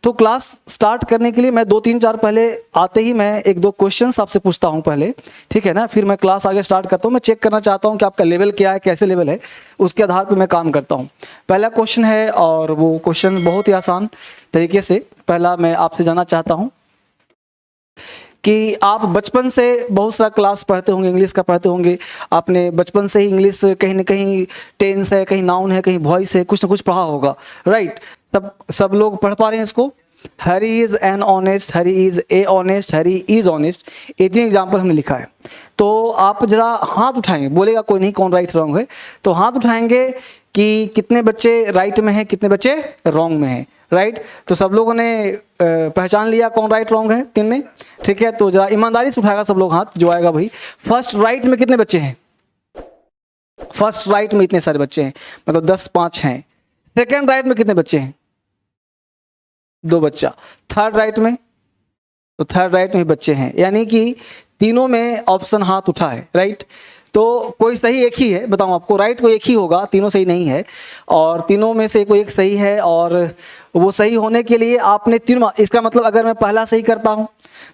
तो class start करने के लिए मैं 2-3-4 पहले आते ही मैं 1-2 क्वेश्चंस आपसे पूछता हूं पहले, ठीक है ना। फिर मैं क्लास आगे स्टार्ट करता हूं। मैं चेक करना चाहता हूं कि आपका लेवल क्या है, कैसे लेवल है, उसके आधार पर मैं काम करता हूं। पहला क्वेश्चन है और वो क्वेश्चन बहुत ही आसान तरीके से पहला मैं आपसे जानना चाहता हूँ कि आप बचपन से बहुत सारा क्लास पढ़ते होंगे, इंग्लिश का पढ़ते होंगे। आपने बचपन से ही इंग्लिश कहीं ना कहीं टेंस है, कहीं नाउन है, कहीं वॉइस है, कुछ ना कुछ पढ़ा होगा, राइट। सब लोग पढ़ पा रहे हैं इसको। Harry is an honest, Harry is a honest, Harry is honest, ये 3 एग्जाम्पल हमने लिखा है। तो आप जरा हाथ उठाएंगे, बोलेगा कोई नहीं कौन राइट रॉन्ग है, तो हाथ उठाएंगे कि कितने बच्चे राइट में हैं, कितने बच्चे रॉन्ग में हैं, राइट। तो सब लोगों ने पहचान लिया कौन राइट रॉन्ग है 3 में, ठीक है। तो जरा ईमानदारी से उठाएगा सब लोग हाथ, जो आएगा भाई। फर्स्ट राइट में कितने बच्चे हैं? फर्स्ट राइट में इतने सारे बच्चे हैं, मतलब 10-5 हैं। सेकेंड राइट में कितने बच्चे हैं? 2 बच्चा। थर्ड राइट में? तो थर्ड राइट में बच्चे हैं, यानी कि तीनों में ऑप्शन हाथ उठा है, राइट। तो कोई सही एक ही है, बताऊं आपको, राइट कोई एक ही होगा, तीनों सही नहीं है। और तीनों में से कोई एक सही है, और वो सही होने के लिए आपने 3, इसका मतलब अगर मैं पहला सही करता हूं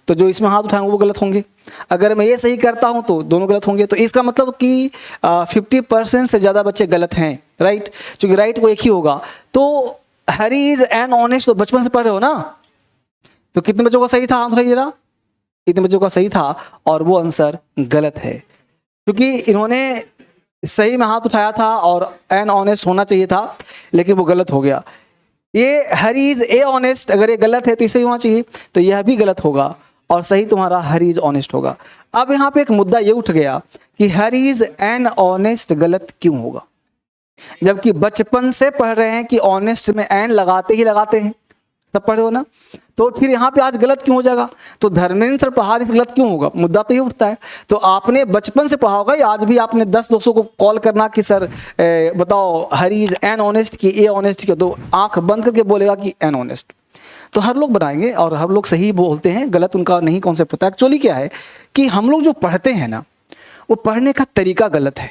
तो जो इसमें हाथ उठाएंगे वो गलत होंगे। अगर मैं ये सही करता हूं तो दोनों गलत होंगे। तो इसका मतलब कि 50% से ज़्यादा बच्चे गलत हैं, राइट, क्योंकि राइट कोई एक ही होगा। तो हैरी इज एन ऑनेस्ट, तो बचपन से पढ़ रहे हो ना, तो कितने बच्चों का सही था? हाथ उठाइए जरा। इतने बच्चों का सही था, और वो आंसर गलत है, क्योंकि इन्होंने सही में हाथ उठाया था और एन ऑनेस्ट होना चाहिए था, लेकिन वो गलत हो गया। ये हैरी इज ए ऑनेस्ट, अगर ये गलत है तो इसे होना चाहिए, तो यह भी गलत होगा, और सही तुम्हारा हैरी इज ऑनेस्ट होगा। अब यहाँ पे एक मुद्दा ये उठ गया कि हैरी इज एन ऑनेस्ट गलत क्यों होगा, जबकि बचपन से पढ़ रहे हैं कि ऑनेस्ट में एन लगाते ही लगाते हैं, सब पढ़े हो ना। तो फिर यहाँ पे आज गलत क्यों हो जाएगा? तो धर्मेंद्र सर पढ़ा रहे गलत क्यों होगा? मुद्दा तो ये उठता है। तो आपने बचपन से पढ़ा होगा, या आज भी आपने 10 दोस्तों को कॉल करना कि सर बताओ हैरी इज एन ऑनेस्ट की ए ऑनेस्ट की, तो आंख बंद करके बोलेगा कि एन ऑनेस्ट। तो हर लोग बनाएंगे और हर लोग सही बोलते हैं, गलत उनका नहीं कॉन्सेप्ट होता है। एक्चुअली क्या है कि हम लोग जो पढ़ते हैं ना, वो पढ़ने का तरीका गलत है,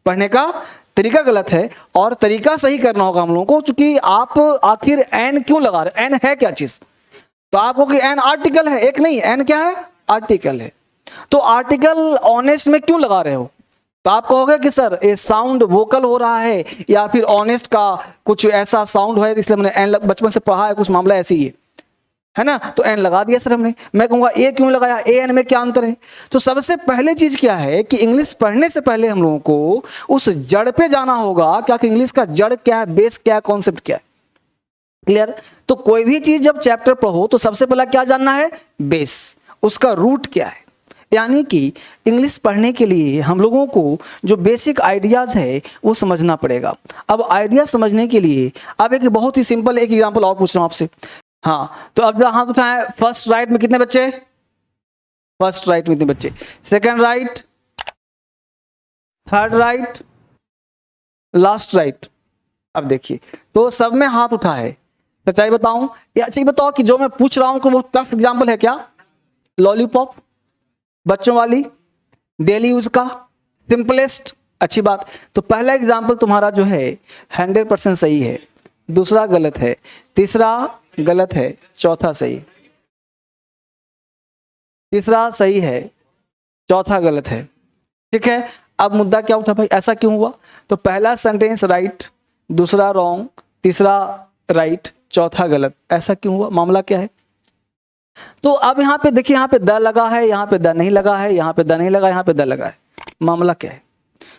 पढ़ने का तरीका गलत है, और तरीका सही करना होगा हम लोगों को। क्योंकि आप आखिर एन क्यों लगा रहे? एन है क्या चीज? तो आपको कि एन आर्टिकल है, एक नहीं, एन क्या है? आर्टिकल है। तो आर्टिकल ऑनेस्ट में क्यों लगा रहे हो? तो आप कहोगे कि सर ये साउंड वोकल हो रहा है, या फिर ऑनेस्ट का कुछ ऐसा साउंड है इसलिए मैंने एन बचपन से पढ़ा है, कुछ मामला ऐसे ही है ना, तो एन लगा दिया सर हमने। मैं कहूँगा ए क्यों लगाया? ए एन में क्या अंतर है? तो सबसे पहले चीज क्या है कि इंग्लिश पढ़ने से पहले हम लोगों को उस जड़ पे जाना होगा, क्या कि इंग्लिश का जड़ क्या है, बेस क्या है, कॉन्सेप्ट क्या है। क्लियर? तो कोई भी चीज जब चैप्टर पढ़ो तो सबसे पहला क्या जानना है? बेस, उसका रूट क्या है। यानी कि इंग्लिश पढ़ने के लिए हम लोगों को जो बेसिक आइडियाज है वो समझना पड़ेगा। अब आइडिया समझने के लिए अब एक बहुत ही सिंपल एक एग्जांपल और पूछ रहा हूं आपसे। हाँ, तो अब जरा हाथ उठाएं। फर्स्ट राइट में कितने बच्चे? फर्स्ट राइट में कितने बच्चे? Second right, third right, last right. अब देखिए, तो सब में हाथ उठा है। सच्चाई बताऊं या सही बताओ कि जो मैं पूछ रहा हूं कि वो टफ एग्जांपल है क्या? लॉलीपॉप, बच्चों वाली, डेली यूज का, सिंपलेस्ट। अच्छी बात। तो पहला एग्जांपल तुम्हारा जो है 100% सही है, दूसरा गलत है, तीसरा गलत है, चौथा सही, तीसरा सही है, चौथा गलत है। ठीक है। अब मुद्दा क्या उठा भाई, ऐसा क्यों हुआ? तो पहला सेंटेंस राइट, दूसरा रॉन्ग, तीसरा राइट, चौथा गलत, ऐसा क्यों हुआ? मामला क्या है? तो अब यहाँ पे देखिए, यहाँ पे द लगा है, यहाँ पे द नहीं लगा है, यहाँ पे द नहीं लगा, यहाँ पे द लगा है। मामला क्या है?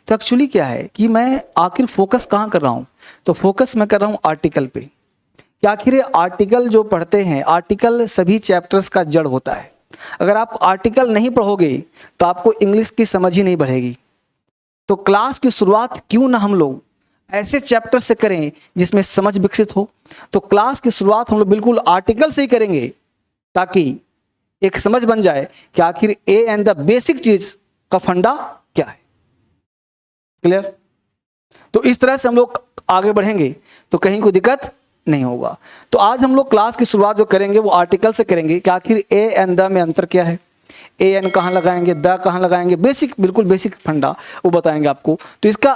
तो एक्चुअली क्या है कि मैं आखिर फोकस कहाँ कर रहा हूँ? तो फोकस मैं कर रहा हूँ आर्टिकल पे। कि आखिर ये आर्टिकल जो पढ़ते हैं, आर्टिकल सभी चैप्टर्स का जड़ होता है। अगर आप आर्टिकल नहीं पढ़ोगे तो आपको इंग्लिश की समझ ही नहीं बढ़ेगी। तो क्लास की शुरुआत क्यों ना हम लोग ऐसे चैप्टर से करें जिसमें समझ विकसित हो। तो क्लास की शुरुआत हम लोग बिल्कुल आर्टिकल से ही करेंगे, ताकि एक समझ बन जाए कि आखिर ए एंड द बेसिक चीज का फंडा क्या है। क्लियर? तो इस तरह से हम लोग आगे बढ़ेंगे तो कहीं कोई दिक्कत नहीं होगा। तो आज हम लोग क्लास की शुरुआत जो करेंगे वो आर्टिकल से करेंगे कि आखिर ए एंड द में अंतर क्या है, ए एन कहाँ लगाएंगे, द कहाँ लगाएंगे, बेसिक, बिल्कुल बेसिक फंडा वो बताएंगे आपको। तो इसका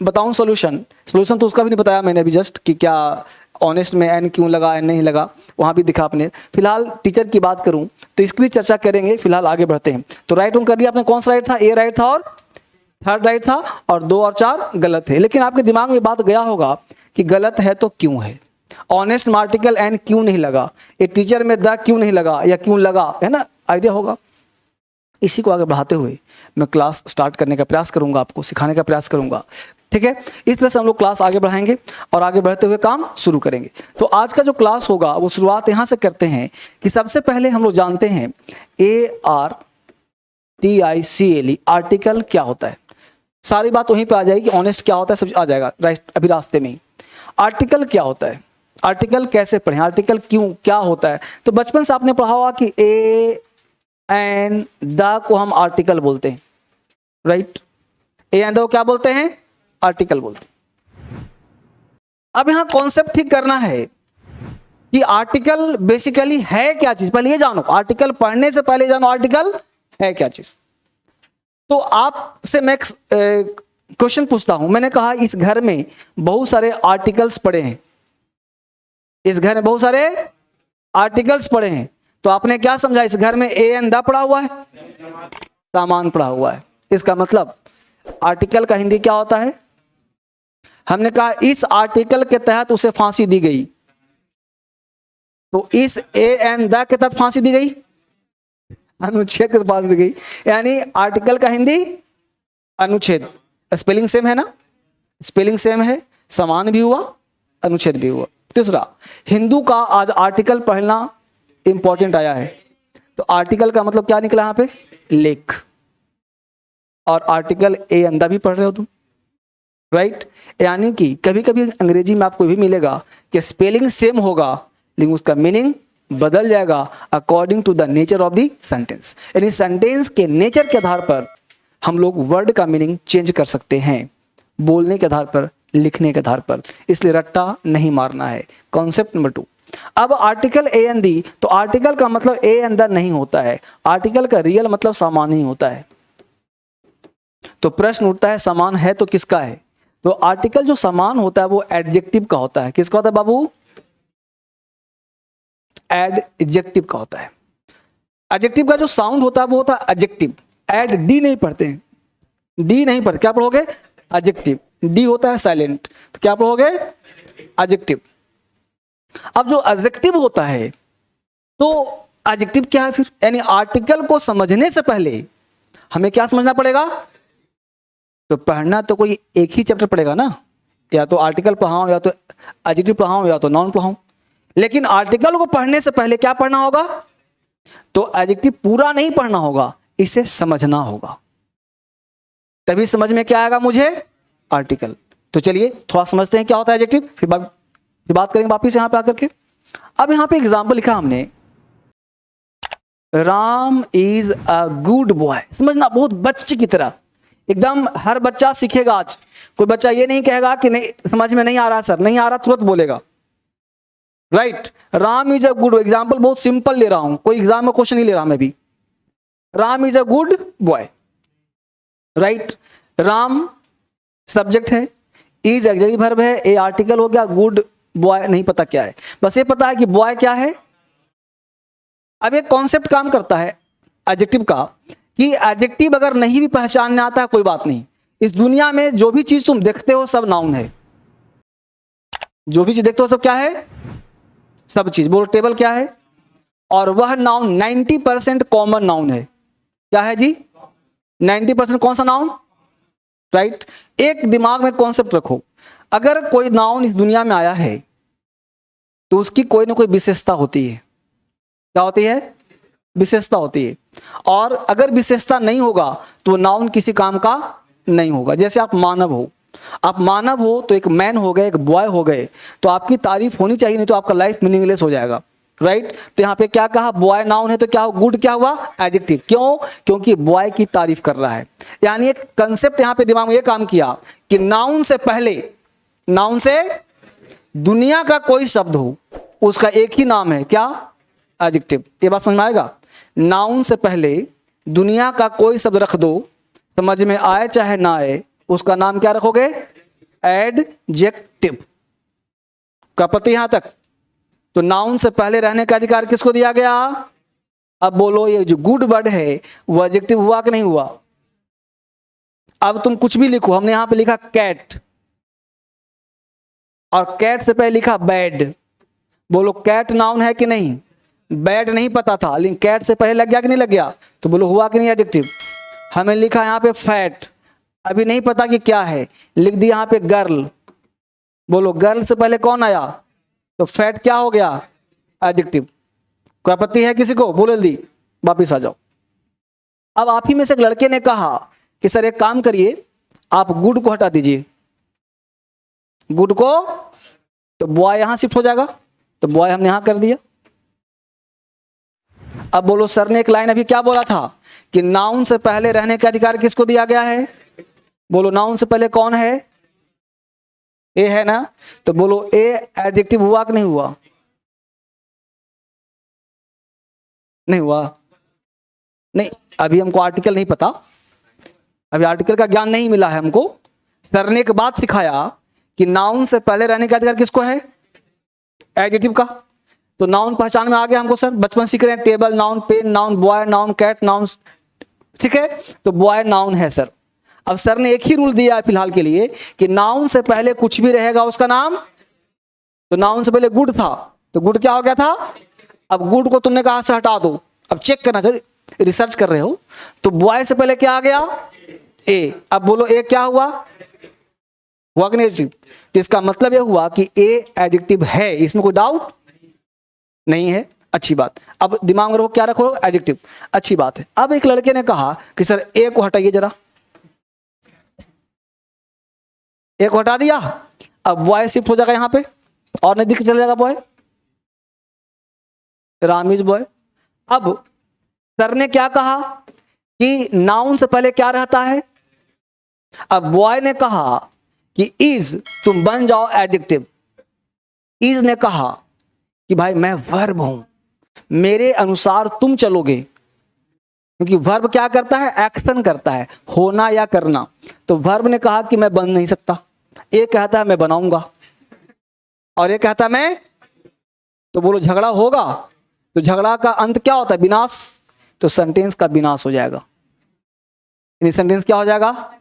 बताऊं सॉल्यूशन तो उसका भी नहीं बताया मैंने अभी जस्ट कि क्या ऑनेस्ट में एन क्यों लगा, एन नहीं लगा, वहाँ भी दिखा आपने। फिलहाल टीचर की बात करूँ तो इसकी भी चर्चा करेंगे, फिलहाल आगे बढ़ते हैं। तो राइट ऑन कर दिया आपने, कौन सा राइट था, ए राइट था और थर्ड राइट था, और 2 और 4 गलत है। लेकिन आपके दिमाग में बात गया होगा कि गलत है तो क्यों है, ऑनेस्ट में आर्टिकल एन क्यों नहीं लगा, ये टीचर में द क्यों नहीं लगा या क्यों लगा, है ना, आइडिया होगा। इसी को आगे बढ़ाते हुए मैं क्लास स्टार्ट करने का प्रयास करूंगा, आपको सिखाने का प्रयास करूंगा, ठीक है। इस तरह से हम लोग क्लास आगे बढ़ाएंगे और आगे बढ़ते हुए काम शुरू करेंगे। तो आज का जो क्लास होगा वो शुरुआत यहाँ से करते हैं कि सबसे पहले हम लोग जानते हैं ARTICLE आर्टिकल क्या होता है। सारी बात वहीं पे आ जाएगी, ऑनेस्ट क्या होता है सब आ जाएगा अभी रास्ते में ही। आर्टिकल क्या होता है, आर्टिकल कैसे पढ़ें, आर्टिकल क्यों क्या होता है। तो बचपन से आपने पढ़ा होगा कि ए एंड द को हम आर्टिकल बोलते हैं, राइट। ए एंड द को क्या बोलते हैं, आर्टिकल बोलते हैं। अब यहां कॉन्सेप्ट ठीक करना है कि आर्टिकल बेसिकली है क्या चीज, पहले ये जानो, आर्टिकल पढ़ने से पहले जानो आर्टिकल है क्या चीज। तो आपसे मैं क्वेश्चन पूछता हूं, मैंने कहा इस घर में बहुत सारे आर्टिकल्स पड़े हैं, इस घर में बहुत सारे आर्टिकल्स पड़े हैं, तो आपने क्या समझा, इस घर में ए एंड द पड़ा हुआ है, सामान पड़ा हुआ है। इसका मतलब आर्टिकल का हिंदी क्या होता है, हमने कहा इस आर्टिकल के तहत उसे फांसी दी गई, तो इस ए एंड द के तहत फांसी दी गई, अनुच्छेद के तहत फांसी दी गई, यानी आर्टिकल का हिंदी अनुच्छेद। स्पेलिंग सेम है ना, स्पेलिंग सेम है, समान भी हुआ, अनुच्छेद भी हुआ। तीसरा, हिंदू का आज आर्टिकल पढ़ना इंपॉर्टेंट आया है, तो आर्टिकल का मतलब क्या निकला यहां पे, लेख, और आर्टिकल ए एंड द भी पढ़ रहे हो तुम, राइट। यानी कि कभी कभी अंग्रेजी में आपको भी मिलेगा कि स्पेलिंग सेम होगा लेकिन उसका मीनिंग बदल जाएगा according to the nature of the sentence, यानी सेंटेंस के नेचर के आधार पर हम लोग वर्ड का मीनिंग चेंज कर सकते हैं, बोलने के आधार पर, लिखने के आधार पर, इसलिए रट्टा नहीं मारना है। Concept number 2। अब आर्टिकल ए एंड दी, तो आर्टिकल का मतलब ए एंड द नहीं होता है, आर्टिकल का रियल मतलब सामान ही होता है। तो प्रश्न उठता है सामान है तो किसका है, तो आर्टिकल जो सामान होता है वो एडजेक्टिव का होता है। किसका होता है बाबू, एडजेक्टिव का होता है। एडजेक्टिव का जो साउंड होता है वो होता है एडजेक्टिव, एड डी नहीं पढ़ते हैं, डी नहीं पढ़ते, क्या पढ़ोगे, एडजेक्टिव, डी होता है साइलेंट, तो क्या पढ़ोगे, एडजेक्टिव। अब जो एडजेक्टिव होता है, तो एडजेक्टिव क्या है फिर, यानी आर्टिकल को समझने से पहले हमें क्या समझना पड़ेगा, तो पढ़ना तो कोई एक ही चैप्टर पड़ेगा ना, या तो आर्टिकल पढ़ाऊं, या तो एडजेक्टिव पढ़ाऊं, या तो नाउन पढ़ाऊं। लेकिन आर्टिकल को पढ़ने से पहले क्या पढ़ना होगा, तो एडजेक्टिव पूरा नहीं पढ़ना होगा, इसे समझना होगा, तभी समझ में क्या आएगा मुझे, आर्टिकल। तो चलिए थोड़ा समझते हैं क्या होता है एडजेक्टिव, फिर बात करेंगे वापिस यहां पे आकर के। अब यहां पे एग्जाम्पल लिखा हमने, Ram is a good boy. समझना बहुत बच्चे की तरह, एकदम हर बच्चा सीखेगा आज। कोई बच्चा ये नहीं कहेगा कि नहीं समझ में नहीं आ रहा सर, नहीं आ रहा तुरंत बोलेगा, right. Ram is a good, example बहुत सिंपल ले रहा हूं, कोई एग्जाम में क्वेश्चन नहीं ले रहा मैं भी। Ram is a good boy, right. Ram subject है, इज ऑक्सिलरी वर्ब है, ए आर्टिकल हो गया, गुड बॉय नहीं पता क्या है, बस ये पता है कि बॉय क्या है। अब एक कॉन्सेप्ट काम करता है एडजेक्टिव का, कि एडजेक्टिव अगर नहीं भी पहचानने आता है कोई बात नहीं, इस दुनिया में जो भी चीज तुम देखते हो सब नाउन है, जो भी चीज देखते हो सब क्या है, सब चीज। बोलो टेबल क्या है, और वह नाउन 90% कॉमन नाउन है। क्या है जी, 90% कौन सा नाउन, राइट। एक दिमाग में कॉन्सेप्ट रखो, अगर कोई नाउन इस दुनिया में आया है तो उसकी कोई ना कोई विशेषता होती है। क्या होती है, विशेषता होती है, और अगर विशेषता नहीं होगा तो नाउन किसी काम का नहीं होगा। जैसे आप मानव हो, आप मानव हो तो एक मैन हो गए, एक बॉय हो गए, तो आपकी तारीफ होनी चाहिए, नहीं तो आपका लाइफ मीनिंगलेस हो जाएगा, राइट। तो यहाँ पे क्या कहा, बॉय नाउन है तो क्या गुड क्या हुआ, एडजेक्टिव। क्यों, क्योंकि बॉय की तारीफ कर रहा है। यानी एक कंसेप्ट यहाँ पे दिमाग में ये काम किया कि नाउन से पहले, नाउन से दुनिया का कोई शब्द हो उसका एक ही नाम है, क्या, एडजेक्टिव। ये बात समझ में आएगा। नाउन से पहले दुनिया का कोई शब्द रख दो, समझ में आए चाहे ना आए, उसका नाम क्या रखोगे, एडजेक्टिव। क्या पति यहां तक? तो नाउन से पहले रहने का अधिकार किसको दिया गया? अब बोलो ये जो गुड वर्ड है वो एडजेक्टिव हुआ कि नहीं हुआ? अब तुम कुछ भी लिखो, हमने यहां पे लिखा कैट और कैट से पहले लिखा बैड। बोलो कैट नाउन है कि नहीं? बैड नहीं पता था लेकिन कैट से पहले लग गया कि नहीं लग गया? तो बोलो हुआ कि नहीं एडजेक्टिव? हमें लिखा यहाँ पे फैट, अभी नहीं पता कि क्या है, लिख दिया यहाँ पे गर्ल। बोलो गर्ल से पहले कौन आया? तो फैट क्या हो गया? एडजेक्टिव। कोई आपत्ति है किसी को? बोल जल्दी, वापिस आ जाओ। अब आप ही में से एक लड़के ने कहा कि सर एक काम करिए, आप गुड को हटा दीजिए। गुड को, तो बॉय यहां शिफ्ट हो जाएगा, तो बॉय हमने यहां कर दिया। अब बोलो सर ने एक लाइन अभी क्या बोला था कि नाउन से पहले रहने का अधिकार किसको दिया गया है? बोलो नाउन से पहले कौन है? ए है ना? तो बोलो ए एडजेक्टिव हुआ कि नहीं हुआ? नहीं हुआ? नहीं, अभी हमको आर्टिकल नहीं पता, अभी आर्टिकल का ज्ञान नहीं मिला है हमको। सर ने एक बात सिखाया कि नाउन से पहले रहने का अधिकार किसको है? एडजेक्टिव का। तो नाउन पहचान में आ गया हमको सर, बचपन सीख रहे हैं, table noun, pen noun, boy noun, cat noun, ठीक है? तो बॉय नाउन है सर। अब सर ने एक ही रूल दिया है फिलहाल के लिए कि नाउन से पहले कुछ भी रहेगा उसका नाम। तो नाउन से पहले गुड था, तो गुड क्या हो गया था? अब गुड को तुमने कहा से हटा दो, अब चेक करना चाहिए, रिसर्च कर रहे हो। तो बॉय से पहले क्या आ गया? ए। अब बोलो ए क्या हुआ? हुआ कि नहीं? तो इसका मतलब यह हुआ कि ए एडजेक्टिव है, इसमें कोई डाउट नहीं है। अच्छी बात। अब दिमाग में रखो, क्या रखो? एडजेक्टिव। अच्छी बात है। अब एक लड़के ने कहा कि सर ए को हटाइए जरा, ए को हटा दिया, अब बॉय शिफ्ट हो जाएगा यहां पे और नजदीक चला जाएगा बॉय, राम इज बॉय। अब सर ने क्या कहा कि नाउन से पहले क्या रहता है? अब बॉय ने कहा कि इज, तुम बन जाओ एडजेक्टिव। इज ने कहा कि भाई मैं वर्ब हूं, मेरे अनुसार तुम चलोगे, क्योंकि वर्ब क्या करता है? एक्शन करता है, होना या करना। तो वर्ब ने कहा कि मैं बन नहीं सकता। एक कहता है मैं बनाऊंगा और एक कहता है मैं, तो बोलो झगड़ा होगा, तो झगड़ा का अंत क्या होता है? विनाश। तो सेंटेंस का विनाश हो जाएगा, यानी सेंटेंस क्या हो जाएगा?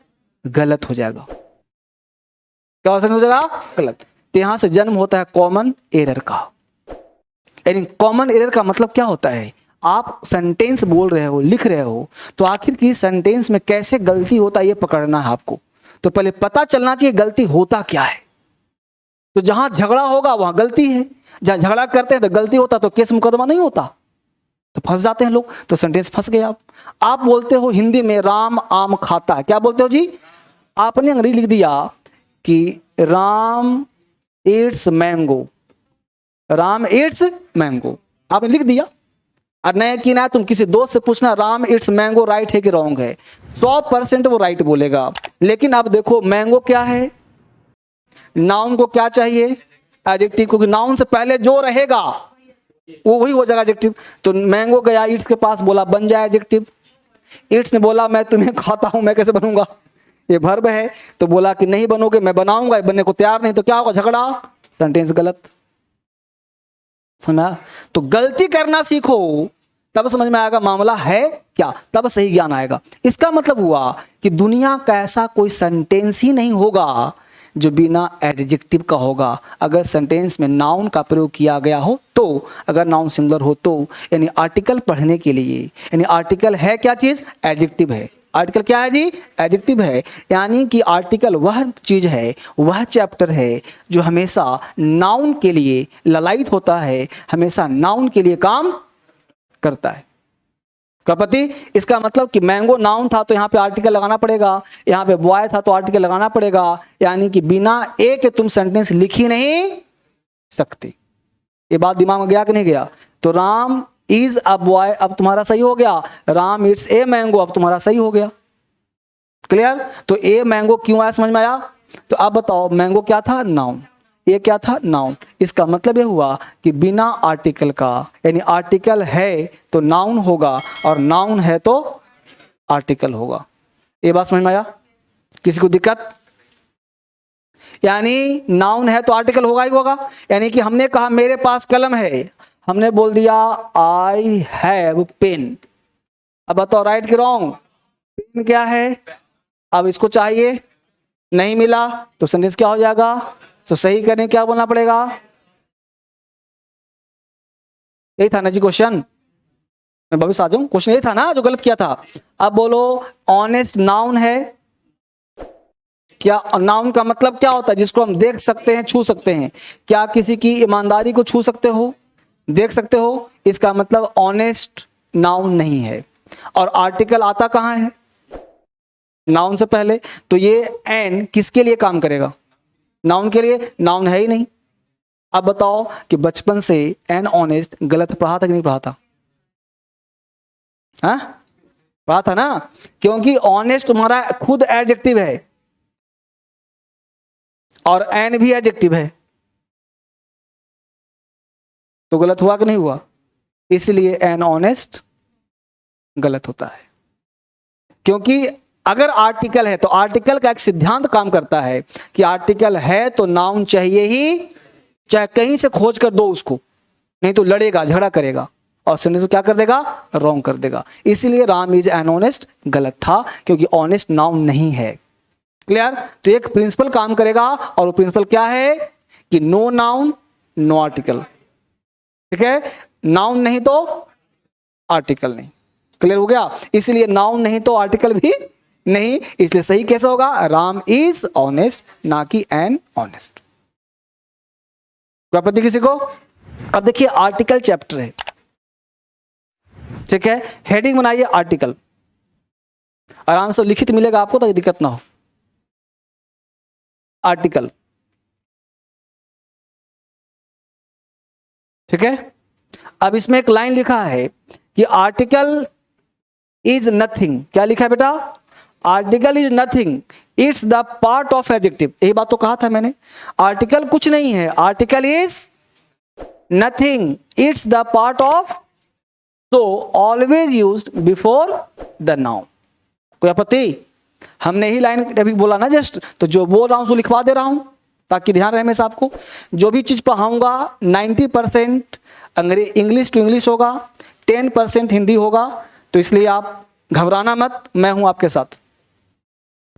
गलत हो जाएगा। क्या हो जाएगा? गलत। तो यहां से जन्म होता है कॉमन एरर का। यानी कॉमन एरर का मतलब क्या होता है? आप सेंटेंस बोल रहे हो, लिख रहे हो, तो आखिर की सेंटेंस में कैसे गलती होता है ये पकड़ना है आपको। तो पहले पता चलना चाहिए गलती होता क्या है। तो जहां झगड़ा होगा वहां गलती है, जहां झगड़ा करते हैं तो गलती होता, तो केस मुकदमा नहीं होता, तो फंस जाते हैं लोग, तो सेंटेंस फंस गए आप बोलते हो हिंदी में राम आम खाता है, क्या बोलते हो जी? आपने अंग्रेजी लिख दिया कि Ram Yeats mango, Ram Yeats mango, आपने लिख दिया। और नहीं कि ना, तुम किसी दोस्त से पूछना राम ईट्स मैंगो राइट है कि रॉन्ग है, 100% वो राइट बोलेगा। लेकिन अब देखो मैंगो क्या है? नाउन को क्या चाहिए? एडजेक्टिव, क्योंकि नाउन से पहले जो रहेगा वो वही हो जाएगा एडजेक्टिव। तो मैंगो गया ईट्स के पास, बोला बन जाए एडजेक्टिव। ईट्स ने बोला मैं तुम्हें खाता हूं, मैं कैसे बनूंगा? ये वर्ब है, तो बोला कि नहीं बनोगे, मैं बनाऊंगा, बनने को तैयार नहीं, तो क्या होगा? झगड़ा, सेंटेंस गलत। समझा? तो गलती करना सीखो, तब समझ में आएगा मामला है क्या, तब सही ज्ञान आएगा। इसका मतलब हुआ कि दुनिया का ऐसा कोई सेंटेंस ही नहीं होगा जो बिना एडजेक्टिव का होगा। अगर सेंटेंस में नाउन का प्रयोग किया गया हो तो, अगर नाउन सिंगुलर हो तो, यानी आर्टिकल पढ़ने के लिए, यानी आर्टिकल है क्या चीज? एडजेक्टिव है। आर्टिकल क्या है जी? एडजेक्टिव है। यानी कि आर्टिकल वह चीज है, वह चैप्टर है जो हमेशा नाउन के लिए ललायित होता है, हमेशा नाउन के लिए काम करता है। कपति, इसका मतलब कि मैंगो नाउन था तो यहाँ पे आर्टिकल लगाना पड़ेगा, यहाँ पे बॉय था तो आर्टिकल लगाना पड़ेगा, यानी कि बिना ए के तुम सेंटेंस लिख ही नहीं सकते। ये बात दिमाग में गया कि नहीं गया? तो राम इज अ बॉय, अब तुम्हारा सही हो गया। राम इट्स ए मैंगो, अब तुम्हारा सही हो गया। क्लियर? तो ए मैंगो क्यों आया, समझ में आया? तो अब बताओ मैंगो क्या था? नाउन। ये क्या था? नाउन। इसका मतलब यह हुआ कि बिना आर्टिकल का, यानी आर्टिकल है तो नाउन होगा और नाउन है तो आर्टिकल होगा। ये बात समझ में आया? किसी को दिक्कत? यानी नाउन है तो आर्टिकल होगा ही होगा। यानी कि हमने कहा मेरे पास कलम है, हमने बोल दिया आई हैव पेन। अब बताओ राइट कि रॉन्ग? पेन क्या है? अब इसको चाहिए, नहीं मिला तो सेंटेंस क्या हो जाएगा? तो सही करने क्या बोलना पड़ेगा? यही था ना जी क्वेश्चन, मैं वापस आ जाऊं, क्वेश्चन यही था ना जो गलत किया था। अब बोलो ऑनेस्ट नाउन है क्या? नाउन का मतलब क्या होता है? जिसको हम देख सकते हैं, छू सकते हैं। क्या किसी की ईमानदारी को छू सकते हो, देख सकते हो? इसका मतलब ऑनेस्ट नाउन नहीं है। और आर्टिकल आता कहां है? नाउन से पहले। तो ये एन किसके लिए काम करेगा? नाउन के लिए। नाउन है ही नहीं। अब बताओ कि बचपन से एन ऑनेस्ट गलत पढ़ा था कि नहीं पढ़ा था? हाँ पढ़ा था ना, क्योंकि ऑनेस्ट तुम्हारा खुद एडजेक्टिव है और एन भी एडजेक्टिव है, तो गलत हुआ कि नहीं हुआ? इसलिए एन ऑनेस्ट गलत होता है। क्योंकि अगर आर्टिकल है तो आर्टिकल का एक सिद्धांत काम करता है कि आर्टिकल है तो नाउन चाहिए ही, चाहे कहीं से खोज कर दो उसको, नहीं तो लड़ेगा, झगड़ा करेगा और सेंटेंस को क्या कर देगा? रॉन्ग कर देगा। इसीलिए राम इज एन ऑनेस्ट गलत था, क्योंकि ऑनेस्ट नाउन नहीं है। क्लियर? तो एक प्रिंसिपल काम करेगा और वो प्रिंसिपल क्या है कि नो नाउन नो आर्टिकल। ठीक है, नाउन नहीं तो आर्टिकल नहीं। क्लियर हो गया? इसलिए नाउन नहीं तो आर्टिकल भी नहीं, इसलिए सही कैसे होगा? राम इज ऑनेस्ट, ना कि एन ऑनेस्ट। आपत्ति किसी को? अब देखिए आर्टिकल चैप्टर है, ठीक है, हेडिंग बनाइए आर्टिकल, आराम से लिखित मिलेगा आपको ताकि दिक्कत ना हो। आर्टिकल, ठीक है। अब इसमें एक लाइन लिखा है कि आर्टिकल इज नथिंग। क्या लिखा है बेटा? Article is nothing, it's the part of adjective. यही बात तो कहा था मैंने, आर्टिकल कुछ नहीं है, article is nothing, it's the part of, तो always used before the noun. कोई आपत्ति? हमने ही लाइन अभी बोला ना जस्ट, तो जो बोल रहा हूं उसको लिखवा दे रहा हूं ताकि ध्यान रहे हमेशा आपको। जो भी चीज पढ़ाऊंगा 90% इंग्लिश टू इंग्लिश होगा, 10% हिंदी होगा, तो इसलिए आप घबराना मत, मैं हूं आपके साथ।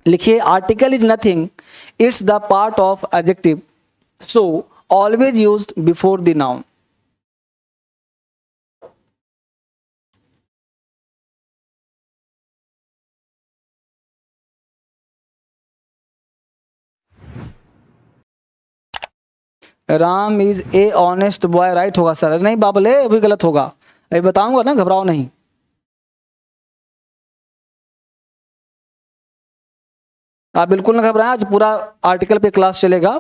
लिखिए article is nothing, it's the part of adjective, so always used before the noun. Ram is A honest boy, right होगा सर। नहीं बाबले अभी गलत होगा, अभी बताऊंगा ना, घबराओ नहीं। आप बिल्कुल ना घबराएं, आज पूरा आर्टिकल पे क्लास चलेगा।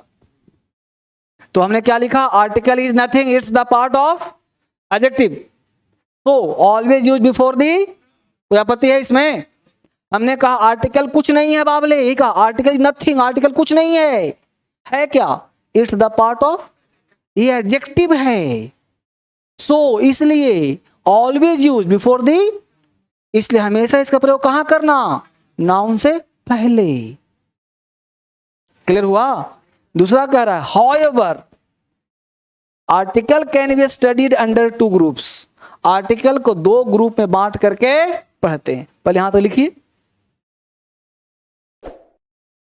तो हमने क्या लिखा? Article is nothing, it's the part of adjective, तो ऑलवेज यूज बिफोर दी। कोई आपत्ति है इसमें? हमने कहा आर्टिकल कुछ नहीं है बाबले, यही कहा आर्टिकल इज नथिंग, आर्टिकल कुछ नहीं है क्या? इट्स द पार्ट ऑफ, ये एडजेक्टिव है, सो इसलिए ऑलवेज यूज बिफोर दी, इसलिए हमेशा इसका प्रयोग कहां करना? नाउन से पहले। क्लियर हुआ? दूसरा कह रहा है however article can be studied under 2 groups. Article को 2 ग्रुप में बांट करके पढ़ते हैं। पहले यहां तो लिखिए,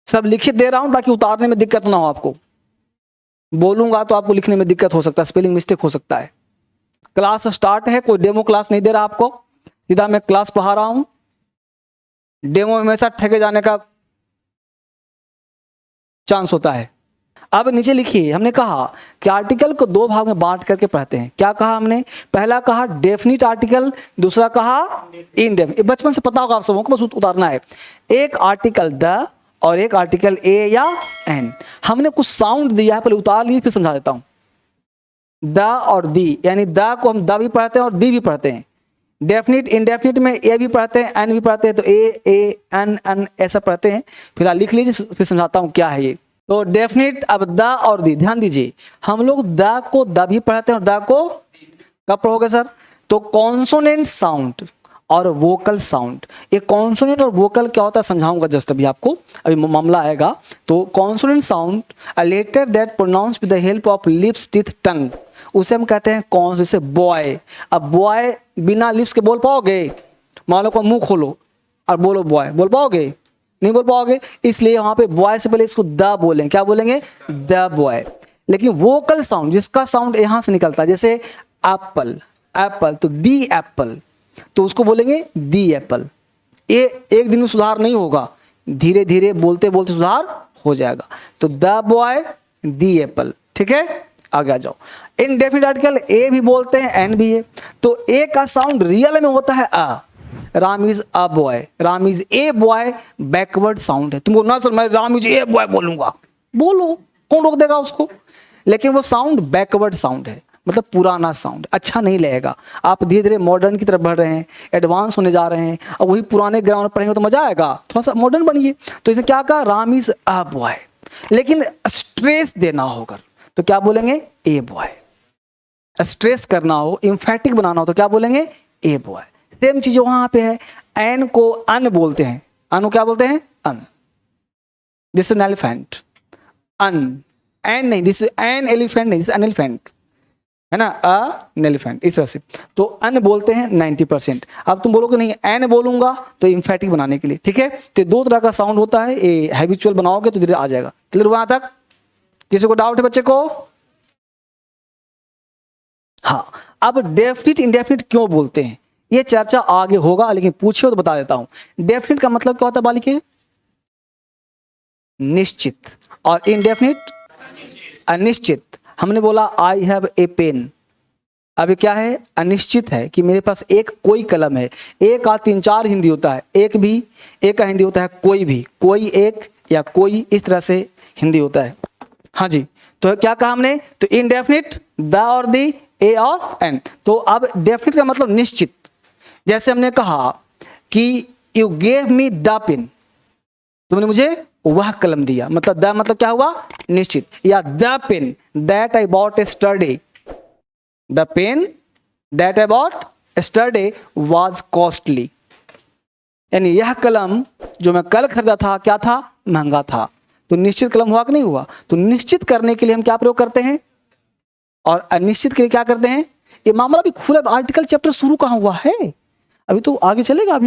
सब लिखित दे रहा हूं ताकि उतारने में दिक्कत ना हो आपको। बोलूंगा तो आपको लिखने में दिक्कत हो सकता है, स्पेलिंग मिस्टेक हो सकता है। क्लास स्टार्ट है, कोई डेमो क्लास नहीं दे रहा आपको, सीधा मैं क्लास पढ़ा रहा हूं। डेमो में हमेशा ठगे जाने का चांस होता है। अब नीचे लिखिए, हमने कहा कि आर्टिकल को 2 भाग में बांट करके पढ़ते हैं। क्या कहा हमने? पहला कहा डेफिनिट आर्टिकल, दूसरा कहा इनडेफिनिट। बचपन से पता होगा आप सबको, बस उतारना है। एक आर्टिकल द और एक आर्टिकल ए या एन। हमने कुछ साउंड दिया है, पहले उतार लिए फिर समझा देता हूं। द और दी, यानी द को हम द भी पढ़ते हैं और दी भी पढ़ते हैं। डेफिनिट इनडेफिनिट में ए भी पढ़ते हैं एन भी पढ़ते हैं, तो ए एन एन ऐसा पढ़ते हैं। फिलहाल लिख लीजिए फिर समझाता हूं क्या है ये। तो डेफिनिट, अब द और दी, ध्यान दीजिए, हम लोग द को द भी पढ़ते हैं और द को कब पढ़ोगे सर? तो कॉन्सोनेंट साउंड और वोकल साउंड। ये कॉन्सोनेंट और वोकल क्या होता है समझाऊंगा जस्ट अभी आपको, अभी मामला आएगा। तो consonant sound a letter that pronounce with the help of lips teeth tongue, उसे हम कहते हैं कौन, जैसे बॉय। अब बॉय बिना लिप्स के बोल पाओगे? मान लो को मुंह खोलो और बोलो बॉय, बोल पाओगे? नहीं बोल पाओगे, इसलिए वहां पे बॉय से पहले इसको द बोलेंगे, क्या बोलेंगे? The boy. लेकिन वोकल साउंड जिसका साउंड यहां से निकलता है, जैसे एप्पल, एप्पल तो दी एप्पल, तो उसको बोलेंगे दी एप्पल। ये एक दिन में सुधार नहीं होगा, धीरे धीरे बोलते बोलते सुधार हो जाएगा। तो द बॉय, दी एप्पल, ठीक है। आगे आ जाओ। इनडेफिनिट आर्टिकल ए भी बोलते हैं, एन भी है। तो ए का साउंड रियल में होता है a. Ram is a boy, Ram is a boy backward sound है। तुमको ना सुन, मैं राम इज ए बॉय बोलूंगा, बोलो, कौन रोक देगा उसको? लेकिन वो साउंड बैकवर्ड साउंड है, मतलब पुराना साउंड, अच्छा नहीं लगेगा। आप धीरे धीरे मॉडर्न की तरफ बढ़ रहे हैं, एडवांस होने जा रहे हैं, और वही पुराने ग्राउंड पढ़ेंगे तो मजा आएगा, थोड़ा सा मॉडर्न बनिए। तो इसे क्या कहा? राम इज अ बॉय, लेकिन स्ट्रेस देना होगा तो क्या बोलेंगे? A boy. स्ट्रेस करना हो, इंफैटिक बनाना हो तो क्या बोलेंगे? A boy. सेम चीज वहां पे है। एन को अन बोलते हैं, अन को क्या बोलते हैं? An. This is an elephant, an. An नहीं, दिस एन एलिफेंट नहीं, दिस एन एलिफेंट, है ना, अ एलिफेंट, इस तरह से। तो अन बोलते हैं 90%। अब तुम बोलोगे नहीं एन बोलूंगा तो इंफैटिक बनाने के लिए, ठीक है। तो दो तरह का साउंड होता है, ये हैबिचुअल बनाओगे तो धीरे आ जाएगा। क्लियर हुआ तक? किसी को डाउट है बच्चे को? हाँ। अब डेफिनिट इंडेफिनिट क्यों बोलते हैं ये चर्चा आगे होगा, लेकिन पूछिए तो बता देता हूं। डेफिनिट का मतलब क्या होता है बालिके? निश्चित। और इनडेफिनिट अनिश्चित। हमने बोला आई हैव ए पेन, अभी क्या है? अनिश्चित है कि मेरे पास एक कोई कलम है। एक का 3-4 हिंदी होता है, एक भी, एक का हिंदी होता है कोई भी, कोई एक या कोई, इस तरह से हिंदी होता है। हाँ जी। तो क्या कहा हमने? तो इनडेफिनिट द और दी, ए और एन। तो अब डेफिनिट का मतलब निश्चित। जैसे हमने कहा कि you gave me the pen, तुमने मुझे वह कलम दिया, मतलब द मतलब क्या हुआ? निश्चित। या the pen that I bought yesterday, the pen that I bought yesterday was costly, यानी यह कलम जो मैं कल खरीदा था क्या था? महंगा था। तो निश्चित कलम हुआ कि नहीं हुआ? तो निश्चित करने के लिए हम क्या प्रयोग करते हैं, और अनिश्चित के लिए क्या करते हैं? ये मामला भी खुला, आर्टिकल चैप्टर शुरू कहाँ हुआ है, अभी तो आगे चलेगा।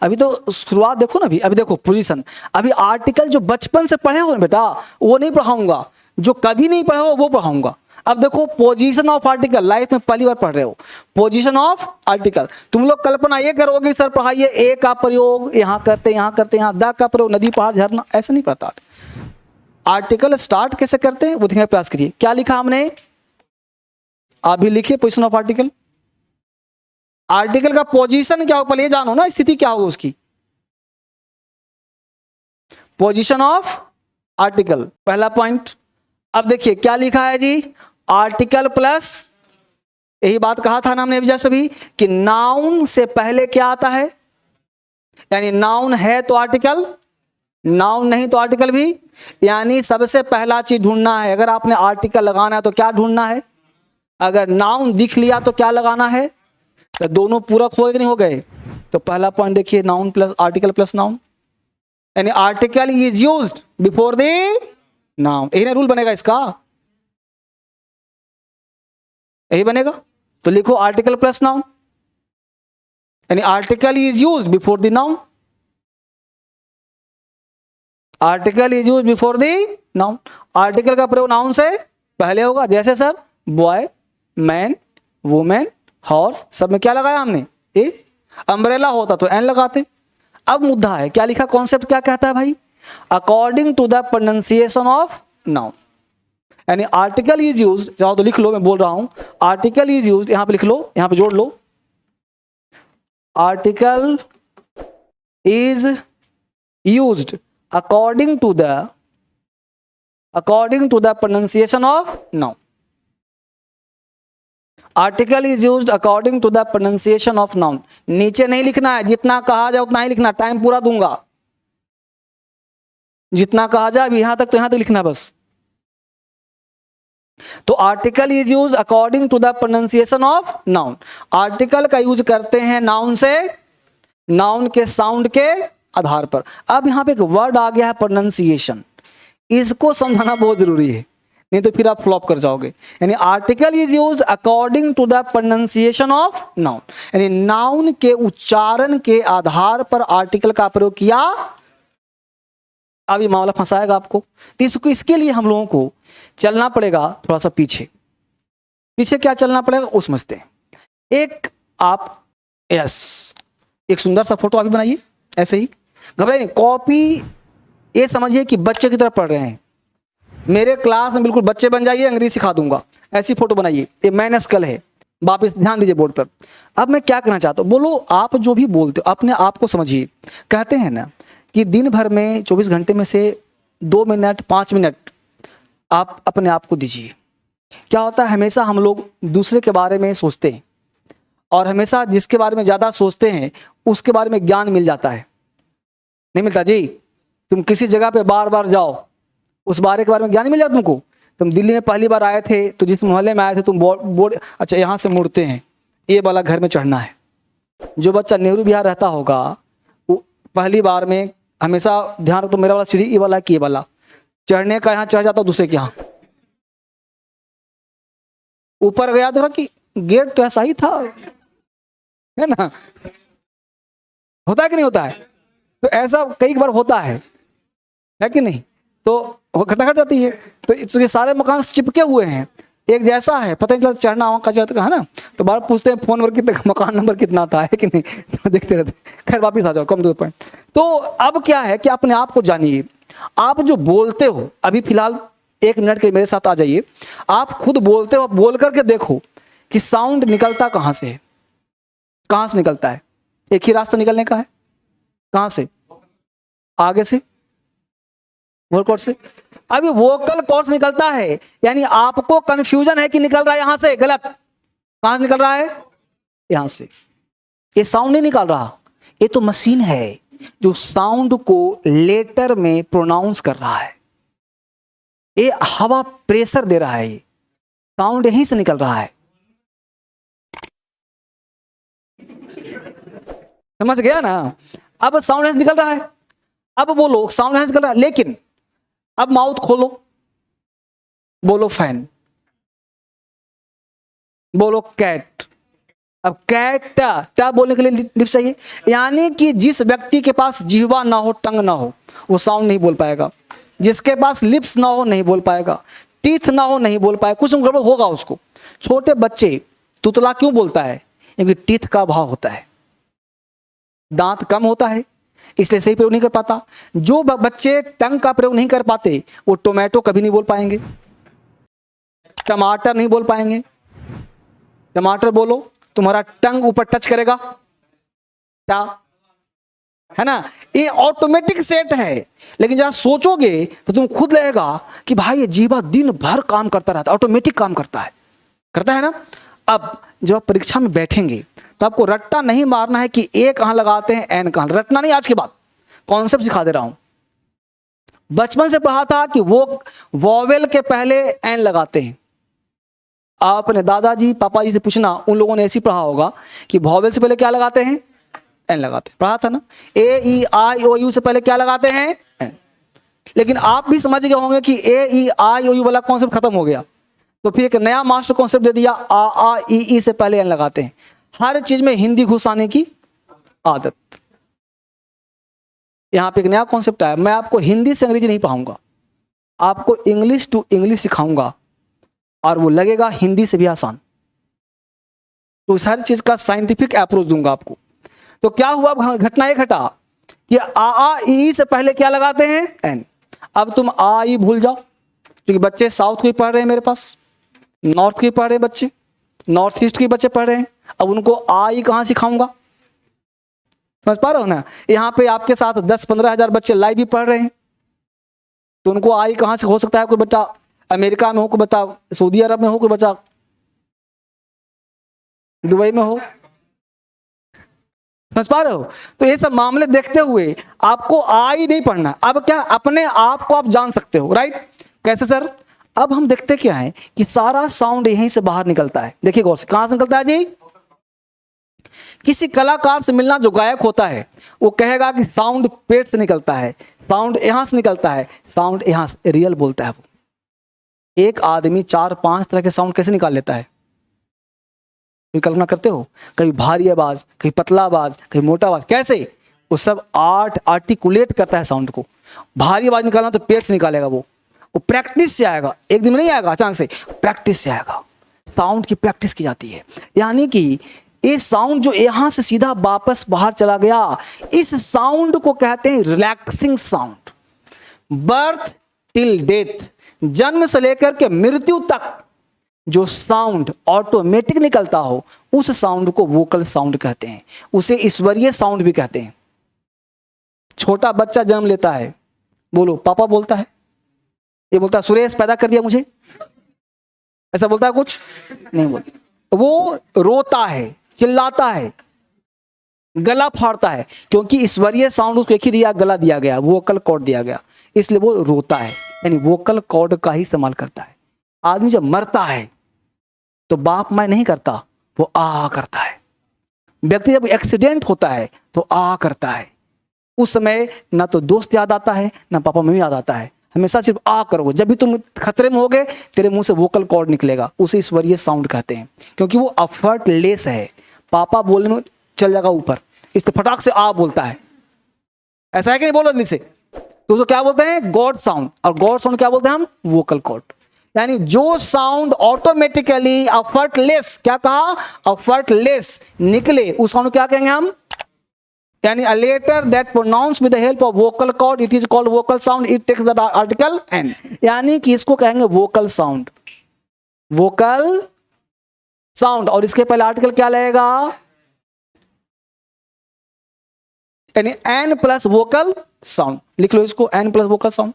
अभी तो शुरुआत देखो ना। अभी देखो पोजीशन। अभी आर्टिकल जो बचपन से पढ़े हो ना बेटा, वो नहीं पढ़ाऊंगा, जो कभी नहीं पढ़े हो वो पढ़ाऊंगा। अब देखो पोजीशन ऑफ आर्टिकल, लाइफ में पहली बार पढ़ रहे हो पोजीशन ऑफ आर्टिकल। तुम लोग कल्पना ये करोगे सर पढ़ाइए ए का प्रयोग यहाँ करते, यहाँ करते, यहाँ द का प्रयोग, नदी पहाड़ झरना, ऐसा नहीं पढ़ता। आर्टिकल स्टार्ट कैसे करते हैं वो देखने का प्रयास करिए। क्या लिखा हमने? आप भी लिखिए पोजीशन ऑफ आर्टिकल। आर्टिकल का पोजीशन क्या हो, पहले ये जानो ना, स्थिति क्या होगी उसकी। पोजीशन ऑफ आर्टिकल, पहला पॉइंट। अब देखिए क्या लिखा है जी? आर्टिकल प्लस, यही बात कहा था ना हमने अभी जैसे भी, कि नाउन से पहले क्या आता है, यानी नाउन है तो आर्टिकल, नाउन नहीं तो आर्टिकल भी। यानी सबसे पहला चीज ढूंढना है, अगर आपने आर्टिकल लगाना है तो क्या ढूंढना है? अगर नाउन दिख लिया तो क्या लगाना है? तो दोनों पूरक हो गए नहीं हो गए? तो पहला पॉइंट देखिए, noun plus article plus noun, यानी article is used before the noun. यही ना रूल बनेगा इसका, यही बनेगा। तो लिखो आर्टिकल प्लस नाउन, यानी article is used before the noun, article is used before the noun. Article का प्रयोग नाउन से पहले होगा, जैसे sir boy, man, women, horse, सब में क्या लगाया हमने? ए। अम्ब्रेला होता तो एन लगाते। अब मुद्दा है, क्या लिखा? कॉन्सेप्ट क्या कहता है भाई? According to the pronunciation of noun, यानी आर्टिकल इज यूज्ड, चाहो तो लिख लो, मैं बोल रहा हूं, आर्टिकल इज यूज्ड, यहां पे लिख लो, यहां पे जोड़ लो, article is used according to the pronunciation of noun. Article is used according to the pronunciation of noun. नीचे नहीं लिखना है, जितना कहा जाए उतना ही लिखना, टाइम पूरा दूंगा। जितना कहा जाए अभी यहां तक तो यहां तक लिखना बस। तो article is used according to the pronunciation of noun. Article का यूज करते हैं नाउन से नाउन के साउंड के आधार पर। अब यहाँ पे एक वर्ड आ गया है प्रोनाउंसिएशन, इसको समझाना बहुत जरूरी है, नहीं तो फिर आप फ्लॉप कर जाओगे। यानी article is used according to the pronunciation of noun, यानी नाउन के उच्चारण के आधार पर आर्टिकल का प्रयोग किया। अब ये मामला फंसाएगा आपको, तो इसको इसके लिए हम लोगों को चलना पड़ेगा थोड़ा सा पीछे। पीछे क्या चलना पड़ेगा वो समझते हैं। एक आप एक सुंदर सा फोटो अभी बनाइए, ऐसे ही घबराइए नहीं, कॉपी ये समझिए कि बच्चे की तरफ पढ़ रहे हैं, मेरे क्लास में बिल्कुल बच्चे बन जाइए, अंग्रेजी सिखा दूंगा, ऐसी फोटो बनाइए। ये मैनस्कल है, वापिस ध्यान दीजिए बोर्ड पर। अब मैं क्या कहना चाहता हूँ, बोलो आप जो भी बोलते हो अपने आप को समझिए। कहते हैं ना कि दिन भर में 24 घंटे में से 2 मिनट 5 मिनट आप अपने आप को दीजिए। क्या होता है, हमेशा हम लोग दूसरे के बारे में सोचते हैं, और हमेशा जिसके बारे में ज़्यादा सोचते हैं उसके बारे में ज्ञान मिल जाता है, नहीं मिलता जी। तुम किसी जगह पे बार बार जाओ, उस बारे के बारे में ज्ञान मिल जाता तुमको। तुम दिल्ली में पहली बार आए थे तो जिस मोहल्ले में आए थे तुम बोर्ड अच्छा यहाँ से मुड़ते हैं, ये वाला घर में चढ़ना है। जो बच्चा नेहरू विहार रहता होगा वो पहली बार में हमेशा ध्यान रखो, मेरा वाला सीढ़ी ये वाला कि ये वाला, चढ़ने का यहाँ चढ़ जाता दूसरे के यहाँ। ऊपर गया तो कि गेट तो ऐसा ही था, है ना, होता है कि नहीं होता है? तो ऐसा कई बार होता है कि नहीं? तो वो घटा घट जाती है। तो ये सारे मकान चिपके हुए हैं, एक जैसा है, पता नहीं चलता चढ़ना वहाँ का है ना। तो बार पूछते हैं फोन पर कितने मकान नंबर कितना था, है कि नहीं, तो देखते रहते। खैर वापिस आ जाओ, कम 2 पॉइंट। तो अब क्या है कि अपने आप को जानिए, आप जो बोलते हो, अभी फिलहाल 1 मिनट के मेरे साथ आ जाइए, आप खुद बोलते हो, बोल करके देखो कि साउंड निकलता कहाँ से है, कहाँ से निकलता है। एक ही रास्ता निकलने का है, कहाँ से? आगे से, वोकल कॉर्ड से। अभी वोकल कॉर्ड निकलता है, यानी आपको कंफ्यूजन है कि निकल रहा है यहां से, गलत। कहां से निकल रहा है? यहां से। ये साउंड नहीं निकल रहा, ये तो मशीन है जो साउंड को लेटर में प्रोनाउंस कर रहा है। ये हवा प्रेशर दे रहा है, ये साउंड यहीं से निकल रहा है। समझ गया ना? अब साउंड यहां से निकल रहा है, अब बोलो साउंड यहां से निकल रहा है, लेकिन अब माउथ खोलो, बोलो फैन, बोलो कैट। अब कैट टा बोलने के लिए लिप्स चाहिए, यानी कि जिस व्यक्ति के पास जिह्वा ना हो, टंग ना हो, वो साउंड नहीं बोल पाएगा। जिसके पास लिप्स ना हो नहीं बोल पाएगा, टीथ ना हो नहीं बोल पाएगा, कुछ गड़बड़ होगा उसको। छोटे बच्चे तुतला क्यों बोलता है? क्योंकि टीथ का अभाव होता है, दांत कम होता है, इसलिए सही प्रयोग नहीं कर पाता। जो बच्चे टंग का प्रयोग नहीं कर पाते वो टोमेटो कभी नहीं बोल पाएंगे, टमाटर नहीं बोल पाएंगे। टमाटर बोलो, तुम्हारा टंग ऊपर टच करेगा, टा, है ना, ये ऑटोमेटिक सेट है। लेकिन जहां सोचोगे तो तुम खुद लगेगा कि भाई ये जीवा दिन भर काम करता रहता है, ऑटोमेटिक काम करता है ना। अब जब आप परीक्षा में बैठेंगे तो आपको रट्टा नहीं मारना है कि ए कहां लगाते हैं, एन कहां, रटना नहीं। आज के बाद कॉन्सेप्ट सिखा दे रहा हूं। बचपन से पढ़ा था कि वो वॉवेल के पहले एन लगाते हैं। आप अपने दादाजी पापा जी से पूछना, उन लोगों ने ऐसी पढ़ा होगा कि वॉवेल से पहले क्या लगाते हैं, एन लगाते हैं, पढ़ा था ना। ए ई आई ओ यू से पहले क्या लगाते हैं, एन। लेकिन आप भी समझ गए होंगे कि ए ई आई ओ यू वाला कॉन्सेप्ट खत्म हो गया, तो फिर एक नया मास्टर कॉन्सेप्ट दे दिया, आ ई से पहले एन लगाते हैं। हर चीज में हिंदी घुसाने की आदत। यहां पे एक नया कॉन्सेप्ट आया, मैं आपको हिंदी से अंग्रेजी नहीं पढ़ाऊंगा, आपको इंग्लिश टू इंग्लिश सिखाऊंगा, और वो लगेगा हिंदी से भी आसान। तो इस हर चीज का साइंटिफिक अप्रोच दूंगा आपको। तो क्या हुआ, घटना ये घटा कि आ ई से पहले क्या लगाते हैं, एन। अब तुम आ ई भूल जाओ, क्योंकि बच्चे साउथ के पढ़ रहे हैं, मेरे पास नॉर्थ के पढ़ रहे हैं, बच्चे नॉर्थ ईस्ट के बच्चे पढ़ रहे हैं। अब उनको आ ई कहां सिखाऊंगा, समझ पा रहे हो ना। यहाँ पे आपके साथ 10-15 हजार बच्चे लाइव भी पढ़ रहे हैं, तो उनको आ ई कहां से हो सकता है। कोई बच्चा अमेरिका में हो, कोई बच्चा सऊदी अरब में हो, कोई बच्चा दुबई में हो, समझ पा रहे हो। तो ये सब मामले देखते हुए आपको आ ई नहीं पढ़ना। अब क्या, अपने आप को आप जान सकते हो, राइट। कैसे सर? अब हम देखते क्या है कि सारा साउंड यहीं से बाहर निकलता है। देखिए गौर से, कहां से निकलता है जी? किसी कलाकार से मिलना जो गायक होता है, वो कहेगा कि साउंड पेट से निकलता है, साउंड यहाँ से निकलता है, साउंड यहाँ से, रियल बोलता है वो। एक आदमी 4-5 तरह के साउंड कैसे निकाल लेता है, कल्पना करते हो? कहीं भारी आवाज, कहीं पतला आवाज, कहीं मोटा आवाज, कैसे? वो सब आर्टिकुलेट करता है साउंड को। भारी आवाज निकालना तो पेट से निकालेगा वो प्रैक्टिस से आएगा, एक दिन में नहीं आएगा अचानक से, प्रैक्टिस से आएगा। साउंड की प्रैक्टिस की जाती है। यानी कि ये साउंड जो यहां से सीधा वापस बाहर चला गया, इस साउंड को कहते हैं relaxing sound. Birth till death, जन्म से लेकर के मृत्यु तक जो साउंड ऑटोमेटिक निकलता हो, उस साउंड को वोकल साउंड कहते हैं। उसे ईश्वरीय साउंड भी कहते हैं। छोटा बच्चा जन्म लेता है, बोलो पापा बोलता है, ये बोलता है सुरेश पैदा कर दिया मुझे, ऐसा बोलता है? कुछ नहीं बोलता। वो रोता है, चिल्लाता है, गला फाड़ता है, क्योंकि ईश्वरीय साउंड उसको एक ही दिया, गला दिया गया, वोकल कॉर्ड दिया गया, इसलिए वो रोता है, यानी वोकल कॉर्ड का ही इस्तेमाल करता है। आदमी जब मरता है तो बाप मैं नहीं करता, वो आ करता है। व्यक्ति जब एक्सीडेंट होता है तो आ करता है। उस समय ना तो दोस्त याद आता है, ना पापा मम्मी याद आता है, हमेशा सिर्फ आ करो। जब भी तुम खतरे में होगे, तेरे मुंह से वोकल कॉर्ड निकलेगा, उसे ईश्वरीय साउंड कहते हैं, क्योंकि वो एफर्टलेस है। पापा बोलने में चल जाएगा ऊपर, इसलिए फटाक से आ बोलता है। ऐसा है कि नहीं? बोलो जल्दी से। तो उसको क्या बोलते हैं? God sound. और गॉड साउंड क्या बोलते हैं हम? Vocal cord. यानी जो साउंड ऑटोमेटिकली एफर्टलेस, क्या कहा? एफर्टलेस निकले, उस साउंड क्या कहेंगे हम? यानी a letter that pronounced with the help of vocal cord, it is called vocal sound. It takes the article n, यानी कि इसको कहेंगे वोकल साउंड। वोकल साउंड, और इसके पहले आर्टिकल क्या लगेगा? यानी n प्लस वोकल साउंड। लिख लो इसको, n प्लस वोकल साउंड।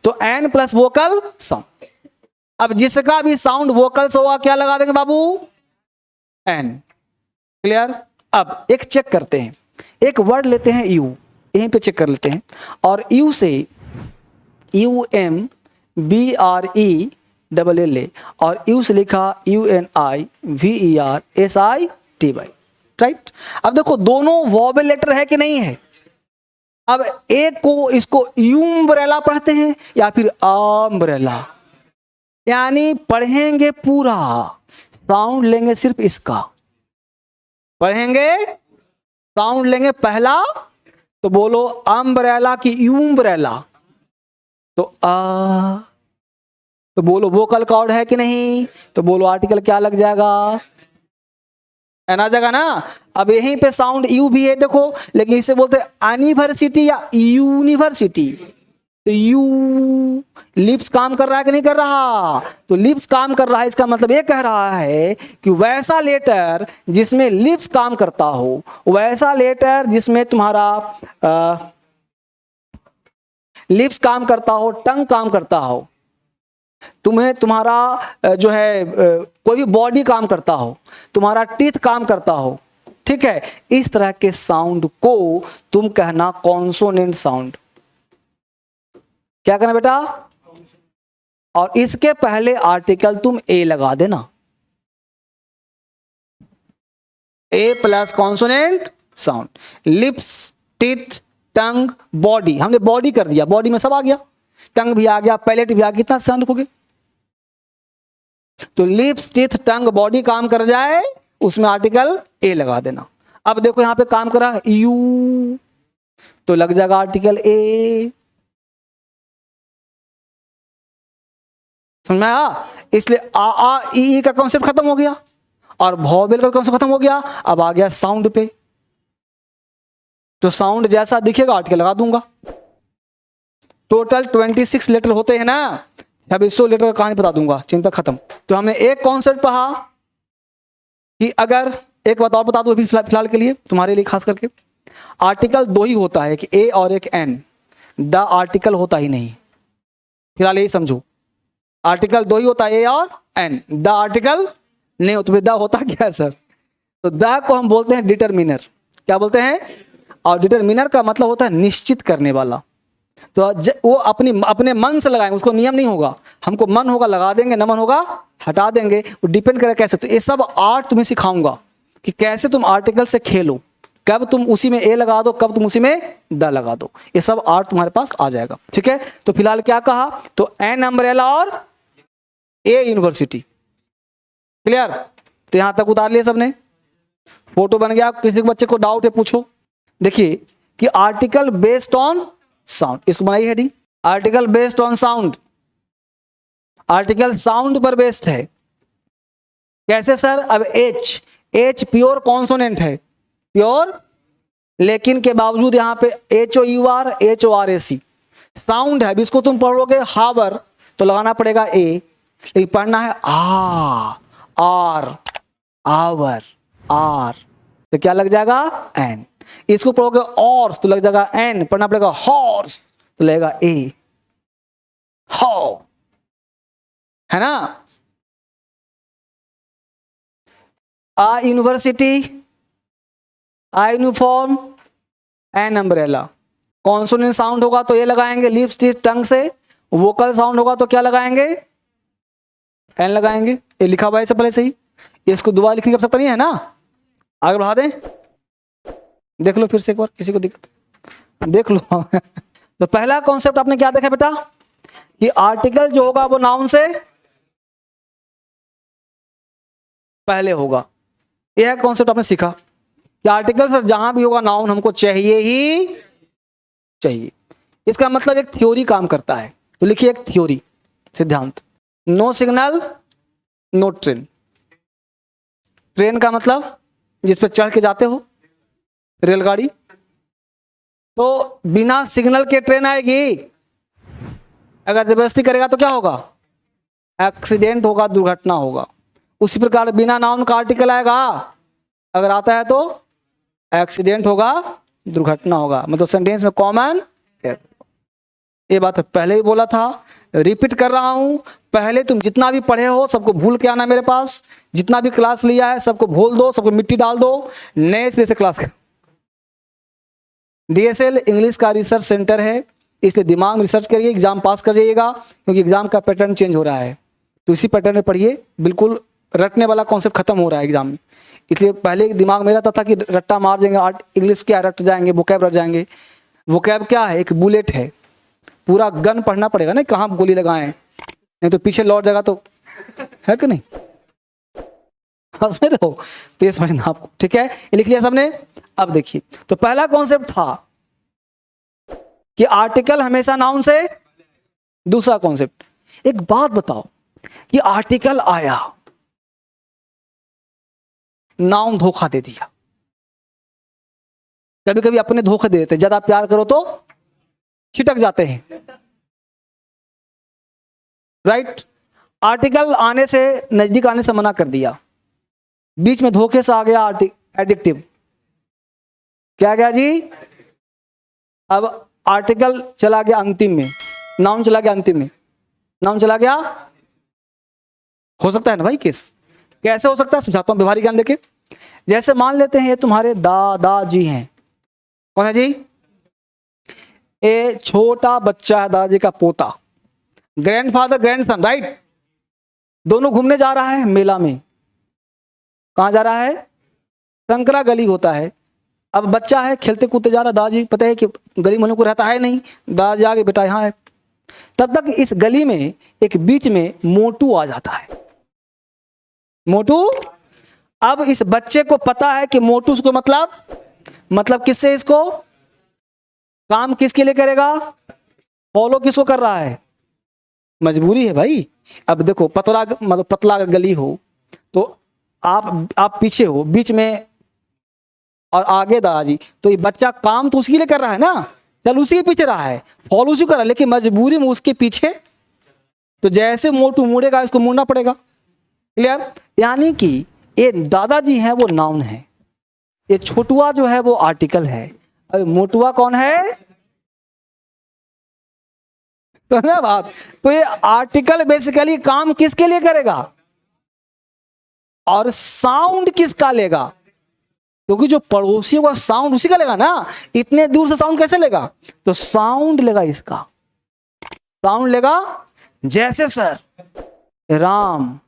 तो n प्लस वोकल साउंड। अब जिसका भी साउंड वोकल से होगा, क्या लगा देंगे बाबू? n। क्लियर? अब एक चेक करते हैं, एक वर्ड लेते हैं यू, यहीं पे चेक कर लेते हैं, और यू से UMBRELL, और यू से लिखा UNIVERSITY, राइट? अब देखो दोनों वॉवेल लेटर है कि नहीं है? अब एक को, इसको यूम्ब्रेला पढ़ते हैं या फिर अम्ब्रेला, यानी पढ़ेंगे पूरा, साउंड लेंगे सिर्फ इसका, पढ़ेंगे साउंड लेंगे पहला, तो बोलो अम्ब्रेला की यूम्ब्रेला, तो आ, तो बोलो वोकल कॉर्ड है कि नहीं? तो बोलो आर्टिकल क्या लग जाएगा? एन आ जाएगा ना। अब यहीं पे साउंड यू भी है देखो, लेकिन इसे बोलते हैं एनिवर्सिटी या यूनिवर्सिटी। तो यू, लिप्स काम कर रहा है कि नहीं कर रहा? तो लिप्स काम कर रहा है, इसका मतलब ये कह रहा है कि वैसा लेटर जिसमें लिप्स काम करता हो, वैसा लेटर जिसमें तुम्हारा लिप्स काम करता हो, टंग काम करता हो, तुम्हें तुम्हारा जो है कोई भी बॉडी काम करता हो, तुम्हारा टीथ काम करता हो, ठीक है, इस तरह के साउंड को तुम कहना कॉन्सोनेंट साउंड। क्या करना बेटा? और इसके पहले आर्टिकल तुम ए लगा देना, a plus consonant sound. Lips, teeth, tongue, body, हमने बॉडी कर दिया, बॉडी में सब आ गया, टंग भी आ गया, पैलेट भी आ गया, कितना साउंड लिखोगे? तो लिप्स, टीथ, टंग, बॉडी काम कर जाए, उसमें आर्टिकल ए लगा देना। अब देखो यहां पे काम करा यू, तो लग जाएगा आर्टिकल ए। समझ में आया? इसलिए आ ई का कॉन्सेप्ट खत्म हो गया और वॉवेल का कॉन्सेप्ट खत्म हो गया। अब आ गया साउंड पे, तो साउंड जैसा दिखेगा आर्टिकल लगा दूंगा। टोटल 26 लेटर होते हैं ना, 2600 लेटर का कहानी बता दूंगा, चिंता खत्म। तो हमने एक कॉन्सेप्ट पढ़ा कि अगर, एक बात और बता दो अभी फिलहाल के लिए, तुम्हारे लिए खास करके, आर्टिकल दो ही होता है, कि ए और एक एन, द आर्टिकल होता ही नहीं। फिलहाल यही समझो, आर्टिकल दो ही होता है, ए और एन, द आर्टिकल नहीं होता। द होता क्या है सर? तो द को हम बोलते हैं डिटरमिनर। क्या बोलते हैं? और डिटरमिनर का मतलब होता है निश्चित करने वाला। तो वो अपने मन से लगाएंगे, उसको नियम नहीं होगा, हमको मन होगा लगा देंगे, न मन होगा हटा देंगे, वो डिपेंड करे कैसे। तो ये सब आर्ट तुम्हें सिखाऊंगा कि कैसे तुम आर्टिकल से खेलो, कब तुम उसी में ए लगा दो, कब तुम उसी में द लगा दो, ये सब आर्ट तुम्हारे पास आ जाएगा। ठीक है, तो फिलहाल क्या कहा, तो एन अम्ब्रेला और ए यूनिवर्सिटी। क्लियर, तो यहां तक उतार लिया सबने, फोटो बन गया। किसी बच्चे को डाउट है पूछो। देखिए कि आर्टिकल बेस्ड ऑन साउंड, इसको बनाइए heading, article based on sound, article sound पर बेस्ड है। कैसे सर, अब एच, एच प्योर कॉन्सोनेंट है, प्योर, लेकिन के बावजूद यहां पे H O U R, H O R A C sound है। अब इसको तुम पढ़ोगे हावर तो लगाना पड़ेगा ए, लेकिन पढ़ना है आर, आवर, आर, तो क्या लग जाएगा एन। इसको पढ़ोगे और तो लग जाएगा एन, पढ़ना पड़ेगा हॉर्स तो लगेगा ए, हाउ, है ना। A university, a uniform, an umbrella. Consonant sound होगा तो ये लगाएंगे लिप्स टंग से, वोकल साउंड होगा तो क्या लगाएंगे, एन लगाएंगे। ये लिखा हुआ है इससे पहले से ही, इसको दोबारा लिखने की आवश्यकता नहीं है ना। आगे बढ़ा दें, देख लो फिर से एक बार, किसी को दिक्कत देख लो। तो पहला कॉन्सेप्ट आपने क्या देखा बेटा, कि आर्टिकल जो होगा वो नाउन से पहले होगा। यह कॉन्सेप्ट आपने सीखा कि आर्टिकल सर जहां भी होगा नाउन हमको चाहिए ही चाहिए। इसका मतलब एक थ्योरी काम करता है, तो लिखिए एक थ्योरी, सिद्धांत। No signal no train. Train का मतलब जिस पे चढ़ के जाते हो, रेलगाड़ी, तो बिना सिग्नल के ट्रेन आएगी, अगर जबरदस्ती करेगा तो क्या होगा, एक्सीडेंट होगा, दुर्घटना होगा। उसी प्रकार बिना नाउन का आर्टिकल आएगा, अगर आता है तो एक्सीडेंट होगा, दुर्घटना होगा, मतलब सेंटेंस में कॉमन। ये बात पहले ही बोला था, रिपीट कर रहा हूं। पहले तुम जितना भी पढ़े हो सबको भूल के आना मेरे पास, जितना भी क्लास लिया है सबको भूल दो, सबको मिट्टी डाल दो, नए सिरे से क्लास कर। डीएसएल इंग्लिश का रिसर्च सेंटर है, इसलिए दिमाग में रिसर्च करिए, एग्जाम पास कर जाइएगा, क्योंकि एग्जाम का पैटर्न चेंज हो रहा है, तो इसी पैटर्न में पढ़िए। बिल्कुल रटने वाला कॉन्सेप्ट खत्म हो रहा है एग्जाम में, इसलिए पहले दिमाग में रहता था कि रट्टा मार जाएंगे, आर्ट इंग्लिश क्या रट जाएंगे, वोकैब रट जाएंगे। वोकैब क्या है, एक बुलेट है, पूरा गन पढ़ना पड़ेगा ना, कहाँ गोली लगाएं, नहीं तो पीछे लौट जाएगा, तो है कि नहीं, हंस में रहो, तो ये समझना आपको। ठीक है, ये लिख लिया सबने। अब देखिए, तो पहला कॉन्सेप्ट था कि आर्टिकल हमेशा नाउन से। दूसरा कॉन्सेप्ट, एक बात बताओ कि आर्टिकल आया, नाउन धोखा दे दिया। कभी कभी अपने धोखे दे देते, ज्यादा प्यार करो तो छिटक जाते हैं, राइट। आर्टिकल आने से, नजदीक आने से मना कर दिया, बीच में धोखे से आ गया एडजेक्टिव, क्या गया जी, अब आर्टिकल चला गया अंतिम में, नाउन चला गया अंतिम में, नाउन चला गया। हो सकता है ना भाई केस, कैसे हो सकता है समझाता हूं व्यवहारिक ज्ञान देके। जैसे मान लेते हैं ये तुम्हारे दादाजी हैं, कौन है जी, ये छोटा बच्चा है, दादाजी का पोता, ग्रैंडफादर ग्रैंडसन, राइट। दोनों घूमने जा रहा है मेला में, कहां जा रहा है, संकरा गली होता है। अब बच्चा है, खेलते कूदते जा रहा, दादाजी पता है कि गली में को रहता है नहीं, दादाजी आगे बेटा यहाँ है। तब तक इस गली में एक बीच में मोटू आ जाता है, मोटू। अब इस बच्चे को पता है कि मोटू उसको मतलब किससे, इसको काम किसके लिए करेगा, फॉलो किसको कर रहा है, मजबूरी है भाई। अब देखो पतला, मतलब पतला गली हो तो आप पीछे हो, बीच में और आगे दादाजी, तो ये बच्चा काम तो उसी के लिए कर रहा है ना, चल उसी के पीछे रहा है, फॉलो उसी कर रहा है, लेकिन मजबूरी में उसके पीछे, तो जैसे मोटू मुड़ेगा इसको मुड़ना पड़ेगा। क्लियर, यानी कि ये दादाजी हैं वो नाउन है, ये छोटुआ जो है वो आर्टिकल है, और मोटुआ कौन है, तो ना बात। तो ये आर्टिकल बेसिकली काम किसके लिए करेगा, और साउंड किसका लेगा, क्योंकि जो पड़ोसियों का साउंड उसी का लेगा ना, इतने दूर से साउंड कैसे लेगा, तो साउंड लेगा इसका, साउंड लेगा। जैसे सर राम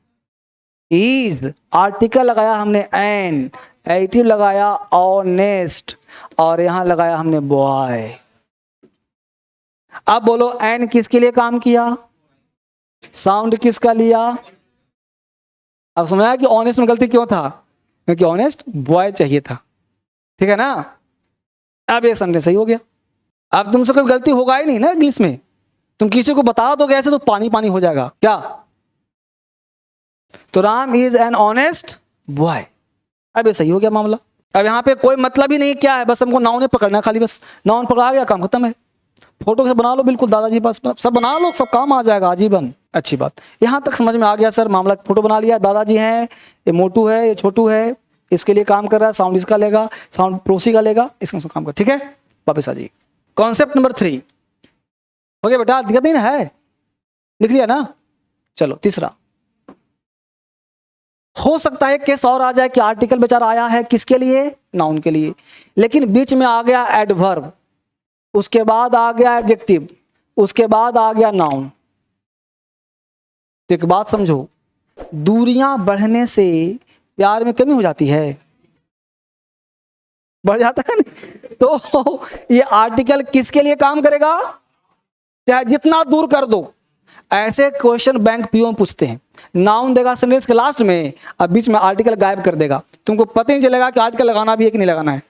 इज, आर्टिकल लगाया हमने एन, एडिटिव लगाया ऑनेस्ट और यहां लगाया हमने बॉय। अब बोलो एन किसके लिए काम किया, साउंड किसका लिया। अब समझा कि ऑनेस्ट में गलती क्यों था, क्योंकि ऑनेस्ट बॉय चाहिए था, ठीक है ना। अब ये सेंटेंस सही हो गया। अब तुमसे कोई गलती होगा ही नहीं ना इंग्लिश में, तुम किसी को बता दोगे ऐसे तो पानी पानी हो जाएगा क्या। तो Ram is an honest boy, अब ये सही हो गया मामला। अब यहाँ पे कोई मतलब ही नहीं क्या है, बस हमको नाउन पकड़ना है, खाली बस नाउन पकड़ा गया काम खत्म है। फोटो से बना लो बिल्कुल दादाजी पास, सब बना लो, सब काम आ जाएगा आजीवन। अच्छी बात, यहाँ तक समझ में आ गया सर मामला। फोटो बना लिया, दादाजी हैं, ये मोटू है, ये छोटू है, इसके लिए काम कर रहा है, साउंड इसका लेगा, साउंड पड़ोसी का लेगा, इसका काम कर, ठीक है। वापस आ जाइए। कॉन्सेप्ट नंबर 3 हो गया बेटा, दिक्कत नहीं ना है, लिख लिया ना। चलो तीसरा, हो सकता है केस और आ जाए कि आर्टिकल बेचारा आया है किसके लिए, नाउन के लिए, लेकिन बीच में आ गया एडवर्ब, उसके बाद आ गया एडजेक्टिव, उसके बाद आ गया नाउन। तो एक बात समझो, दूरियां बढ़ने से प्यार में कमी हो जाती है, बढ़ जाता है ना। तो ये आर्टिकल किसके लिए काम करेगा, चाहे जितना दूर कर दो। ऐसे क्वेश्चन बैंक पीओ पूछते हैं, नाउन देगा सेंटेंस के लास्ट में, अब बीच में आर्टिकल गायब कर देगा, तुमको पता ही नहीं चलेगा कि आर्टिकल लगाना भी है कि नहीं लगाना है,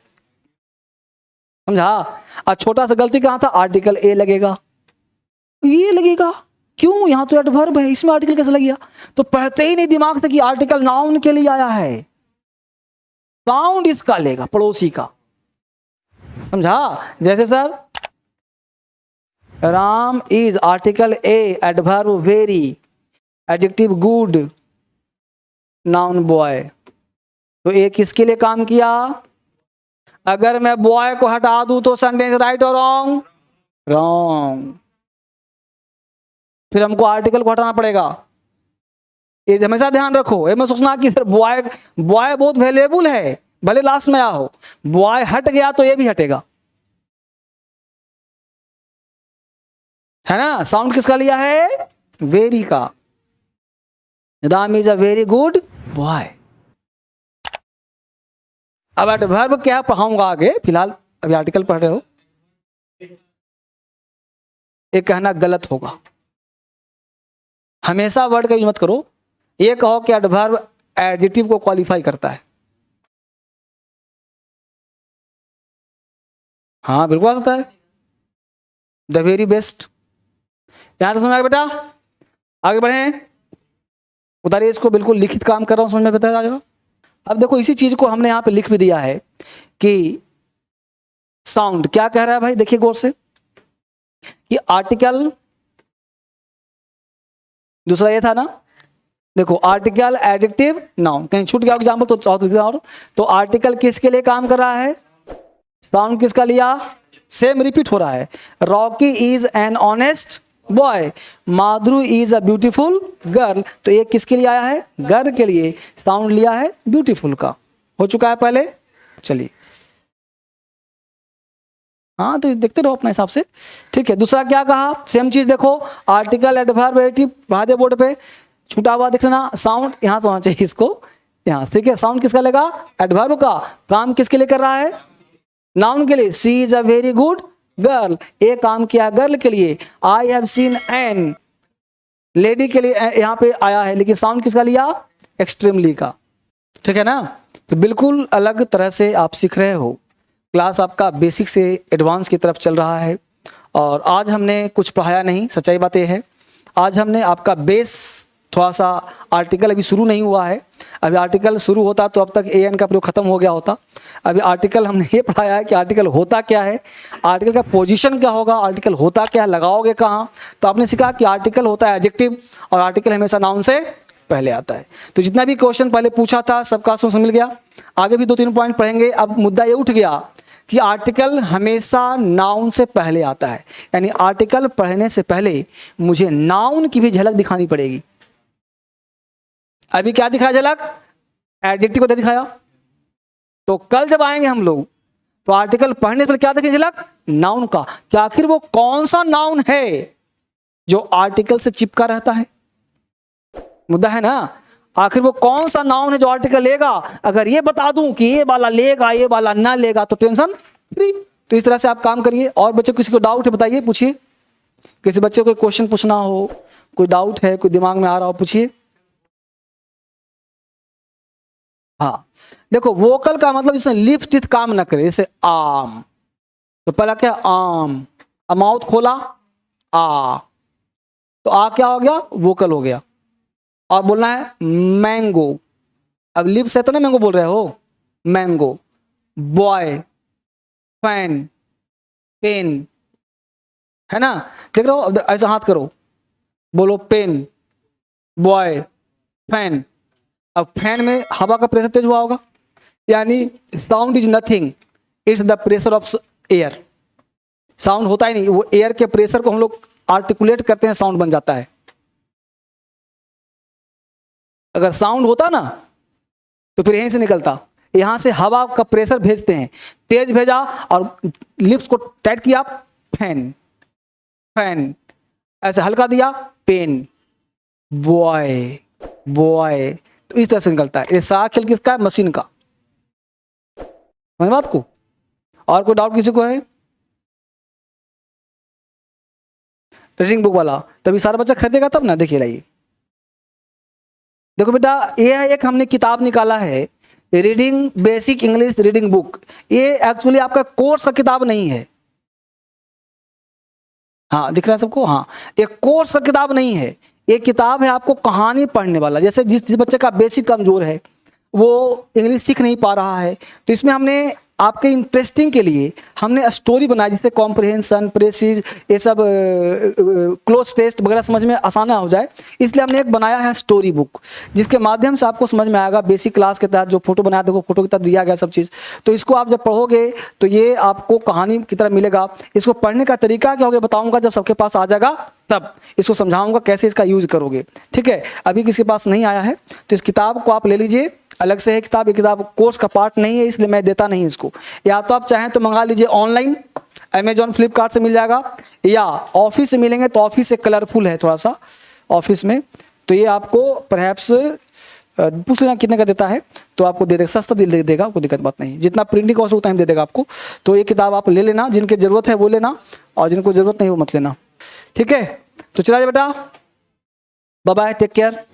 समझा। और छोटा सा गलती कहां था, आर्टिकल ए लगेगा, ये लगेगा, क्यों, यहां तो एडवर्ब है, इसमें आर्टिकल कैसे लग गया। तो पढ़ते ही नहीं दिमाग से कि आर्टिकल नाउन के लिए आया है, साउंड इसका लेगा, पड़ोसी का, समझा। जैसे sir Ram is article a, adverb very, adjective good, noun boy. तो ए किसके लिए काम किया, अगर मैं बॉय को हटा दूं तो सेंटेंस राइट और रॉन्ग, रॉन्ग। फिर हमको आर्टिकल को हटाना पड़ेगा, ये हमेशा ध्यान रखो। ये मैं सोचना कि सर बॉय बहुत वैल्यूएबल है, भले लास्ट में आया हो, बॉय हट गया तो ये भी हटेगा, है ना। साउंड किसका लिया है, वेरी का। Ram is a very good boy. अब एडवर्ब क्या पढ़ाऊंगा आगे, फिलहाल अभी आर्टिकल पढ़ रहे हो, ये कहना गलत होगा, हमेशा वर्ड का यूज मत करो। ये कहो कि एडवर्ब एडजेक्टिव को क्वालिफाई करता है, हाँ बिल्कुल आ सकता है, द वेरी बेस्ट। यहां तक समझ आएगा बेटा, आगे बढ़े, उतारिए इसको, बिल्कुल लिखित काम कर रहा हूं, समझ में बता जाएगा। अब देखो इसी चीज को हमने यहां पे लिख भी दिया है कि साउंड क्या कह रहा है भाई, देखिए गौर से, कि आर्टिकल, दूसरा ये था ना, देखो आर्टिकल एडजेक्टिव नाउन, कहीं छूट गया एग्जाम्पल तो चाहो तो आर्टिकल किसके लिए काम कर रहा है, साउंड किसका लिया, सेम रिपीट हो रहा है। Rocky is an honest boy, Madhuri is a beautiful girl, तो ये किसके लिए आया है, गर्ल के लिए, साउंड लिया है ब्यूटीफुल का, हो चुका है पहले। चलिए हाँ तो देखते रहो अपने हिसाब से, ठीक है। दूसरा क्या कहा, सेम चीज देखो, आर्टिकल एडवर्ब एडिटिव, बढ़ा दे बोर्ड पे, छूटा हुआ दिखना, साउंड यहां से होना चाहिए इसको, यहां से, ठीक है। साउंड किसका लेगा, एडवर्ब का, काम किसके लिए कर रहा है, नाउन के लिए। She is a very good girl, ये काम किया गर्ल के लिए। I have seen an, lady के लिए यहां पे आया है, लेकिन साउंड किसका लिया, एक्सट्रीमली का, ठीक है ना। तो बिल्कुल अलग तरह से आप सीख रहे हो, क्लास आपका बेसिक से एडवांस की तरफ चल रहा है। और आज हमने कुछ पढ़ाया नहीं, सच्चाई बात यह है, आज हमने आपका बेस, थोड़ा सा आर्टिकल अभी शुरू नहीं हुआ है, अभी आर्टिकल शुरू होता तो अब तक एन का प्रयोग खत्म हो गया होता। अभी आर्टिकल हमने ये पढ़ाया है कि आर्टिकल होता क्या है, आर्टिकल का पोजीशन क्या होगा, आर्टिकल होता क्या है, लगाओगे कहाँ। तो आपने सीखा कि आर्टिकल होता है एडजेक्टिव, और आर्टिकल हमेशा नाउन से पहले आता है। तो जितना भी क्वेश्चन पहले पूछा था सबका समझ मिल गया। आगे भी 2-3 पॉइंट पढ़ेंगे। अब मुद्दा ये उठ गया कि आर्टिकल हमेशा नाउन से पहले आता है, यानी आर्टिकल पढ़ने से पहले मुझे नाउन की भी झलक दिखानी पड़ेगी। अभी क्या दिखाया झलक, एडजेक्टिव को दिखाया, तो कल जब आएंगे हम लोग तो आर्टिकल पढ़ने से पहले क्या देखेंगे झलक, नाउन का, कि आखिर वो कौन सा नाउन है जो आर्टिकल से चिपका रहता है। मुद्दा है ना, आखिर वो कौन सा नाउन है जो आर्टिकल लेगा। अगर ये बता दूं कि ये वाला लेगा ये वाला ना लेगा तो टेंशन फ्री। तो इस तरह से आप काम करिए। और बच्चों किसी को डाउट है बताइए, पूछिए। किसी बच्चे को कोई क्वेश्चन पूछना हो, कोई डाउट है, कोई दिमाग में आ रहा हो, पूछिए। हाँ देखो, वोकल का मतलब जिसमें लिप टीथ काम ना करे, जैसे आम, तो पहला क्या आम, माउथ खोला आ, तो आ क्या हो गया, वोकल हो गया। और बोलना है मैंगो, अब लिप्स है तो ना मैंगो बोल रहे हो, मैंगो। बॉय, फैन, पेन, है ना, देख रहे हो। अब ऐसा हाथ करो, बोलो पेन, बॉय, फैन। अब फैन में हवा का प्रेशर तेज हुआ होगा, यानी sound is nothing, it's the pressure of air. Sound होता ही नहीं, वो एयर के प्रेशर को हम लोग आर्टिकुलेट करते हैं, साउंड बन जाता है। अगर साउंड होता ना तो फिर यहीं से निकलता, यहां से हवा का प्रेशर भेजते हैं, तेज भेजा और लिप्स को टाइट किया, फैन, फैन, ऐसे हल्का दिया, पेन, बॉय, बॉय। तो इस तरह से निकलता है। ये सारा खेल किसका है, मशीन का। समझ बात को। और कोई डाउट किसी को है? रीडिंग बुक वाला तभी सारा बच्चा खरीदेगा तब ना। देखिए लाइए, देखो बेटा, ये है एक हमने किताब निकाला है, reading basic English reading book. ये एक्चुअली आपका कोर्स का किताब नहीं है। हाँ दिख रहा है सबको, हाँ, एक कोर्स का किताब नहीं है। ये किताब है आपको कहानी पढ़ने वाला। जैसे जिस बच्चे का बेसिक कमजोर है, वो इंग्लिश सीख नहीं पा रहा है, तो इसमें हमने आपके इंटरेस्टिंग के लिए हमने स्टोरी बनाई, जिससे कॉम्प्रिहेंशन, प्रेसिज, ये सब क्लोज टेस्ट वगैरह समझ में आसाना हो जाए। इसलिए हमने एक बनाया है स्टोरी बुक, जिसके माध्यम से आपको समझ में आएगा। बेसिक क्लास के तहत जो फोटो बनाया, देखो फोटो की तरह दिया गया सब चीज़। तो इसको आप जब पढ़ोगे तो ये आपको कहानी की तरह मिलेगा। इसको पढ़ने का तरीका क्या होगा बताऊंगा, जब सबके पास आ जाएगा तब इसको समझाऊंगा कैसे इसका यूज करोगे। ठीक है, अभी किसी के पास नहीं आया है तो इस किताब को आप ले लीजिए। अलग से है किताब, ये किताब कोर्स का पार्ट नहीं है, इसलिए मैं देता नहीं इसको। या तो आप चाहें तो मंगा लीजिए ऑनलाइन, अमेजॉन, फ्लिपकार्ट से मिल जाएगा, या ऑफिस से मिलेंगे तो ऑफिस से कलरफुल है थोड़ा सा ऑफिस में, तो ये आपको परहैप्स पूछ लेना कितने का देता है, तो आपको दे देगा, सस्ता दे देगा, कोई दिक्कत बात नहीं। जितना प्रिंटिंग कॉस्ट होता है दे देगा आपको। तो ये किताब आप ले लेना, जिनकी जरूरत है वो लेना, और जिनको जरूरत नहीं वो मत लेना। ठीक है, तो चला जाए बेटा, बाय बाय, टेक केयर।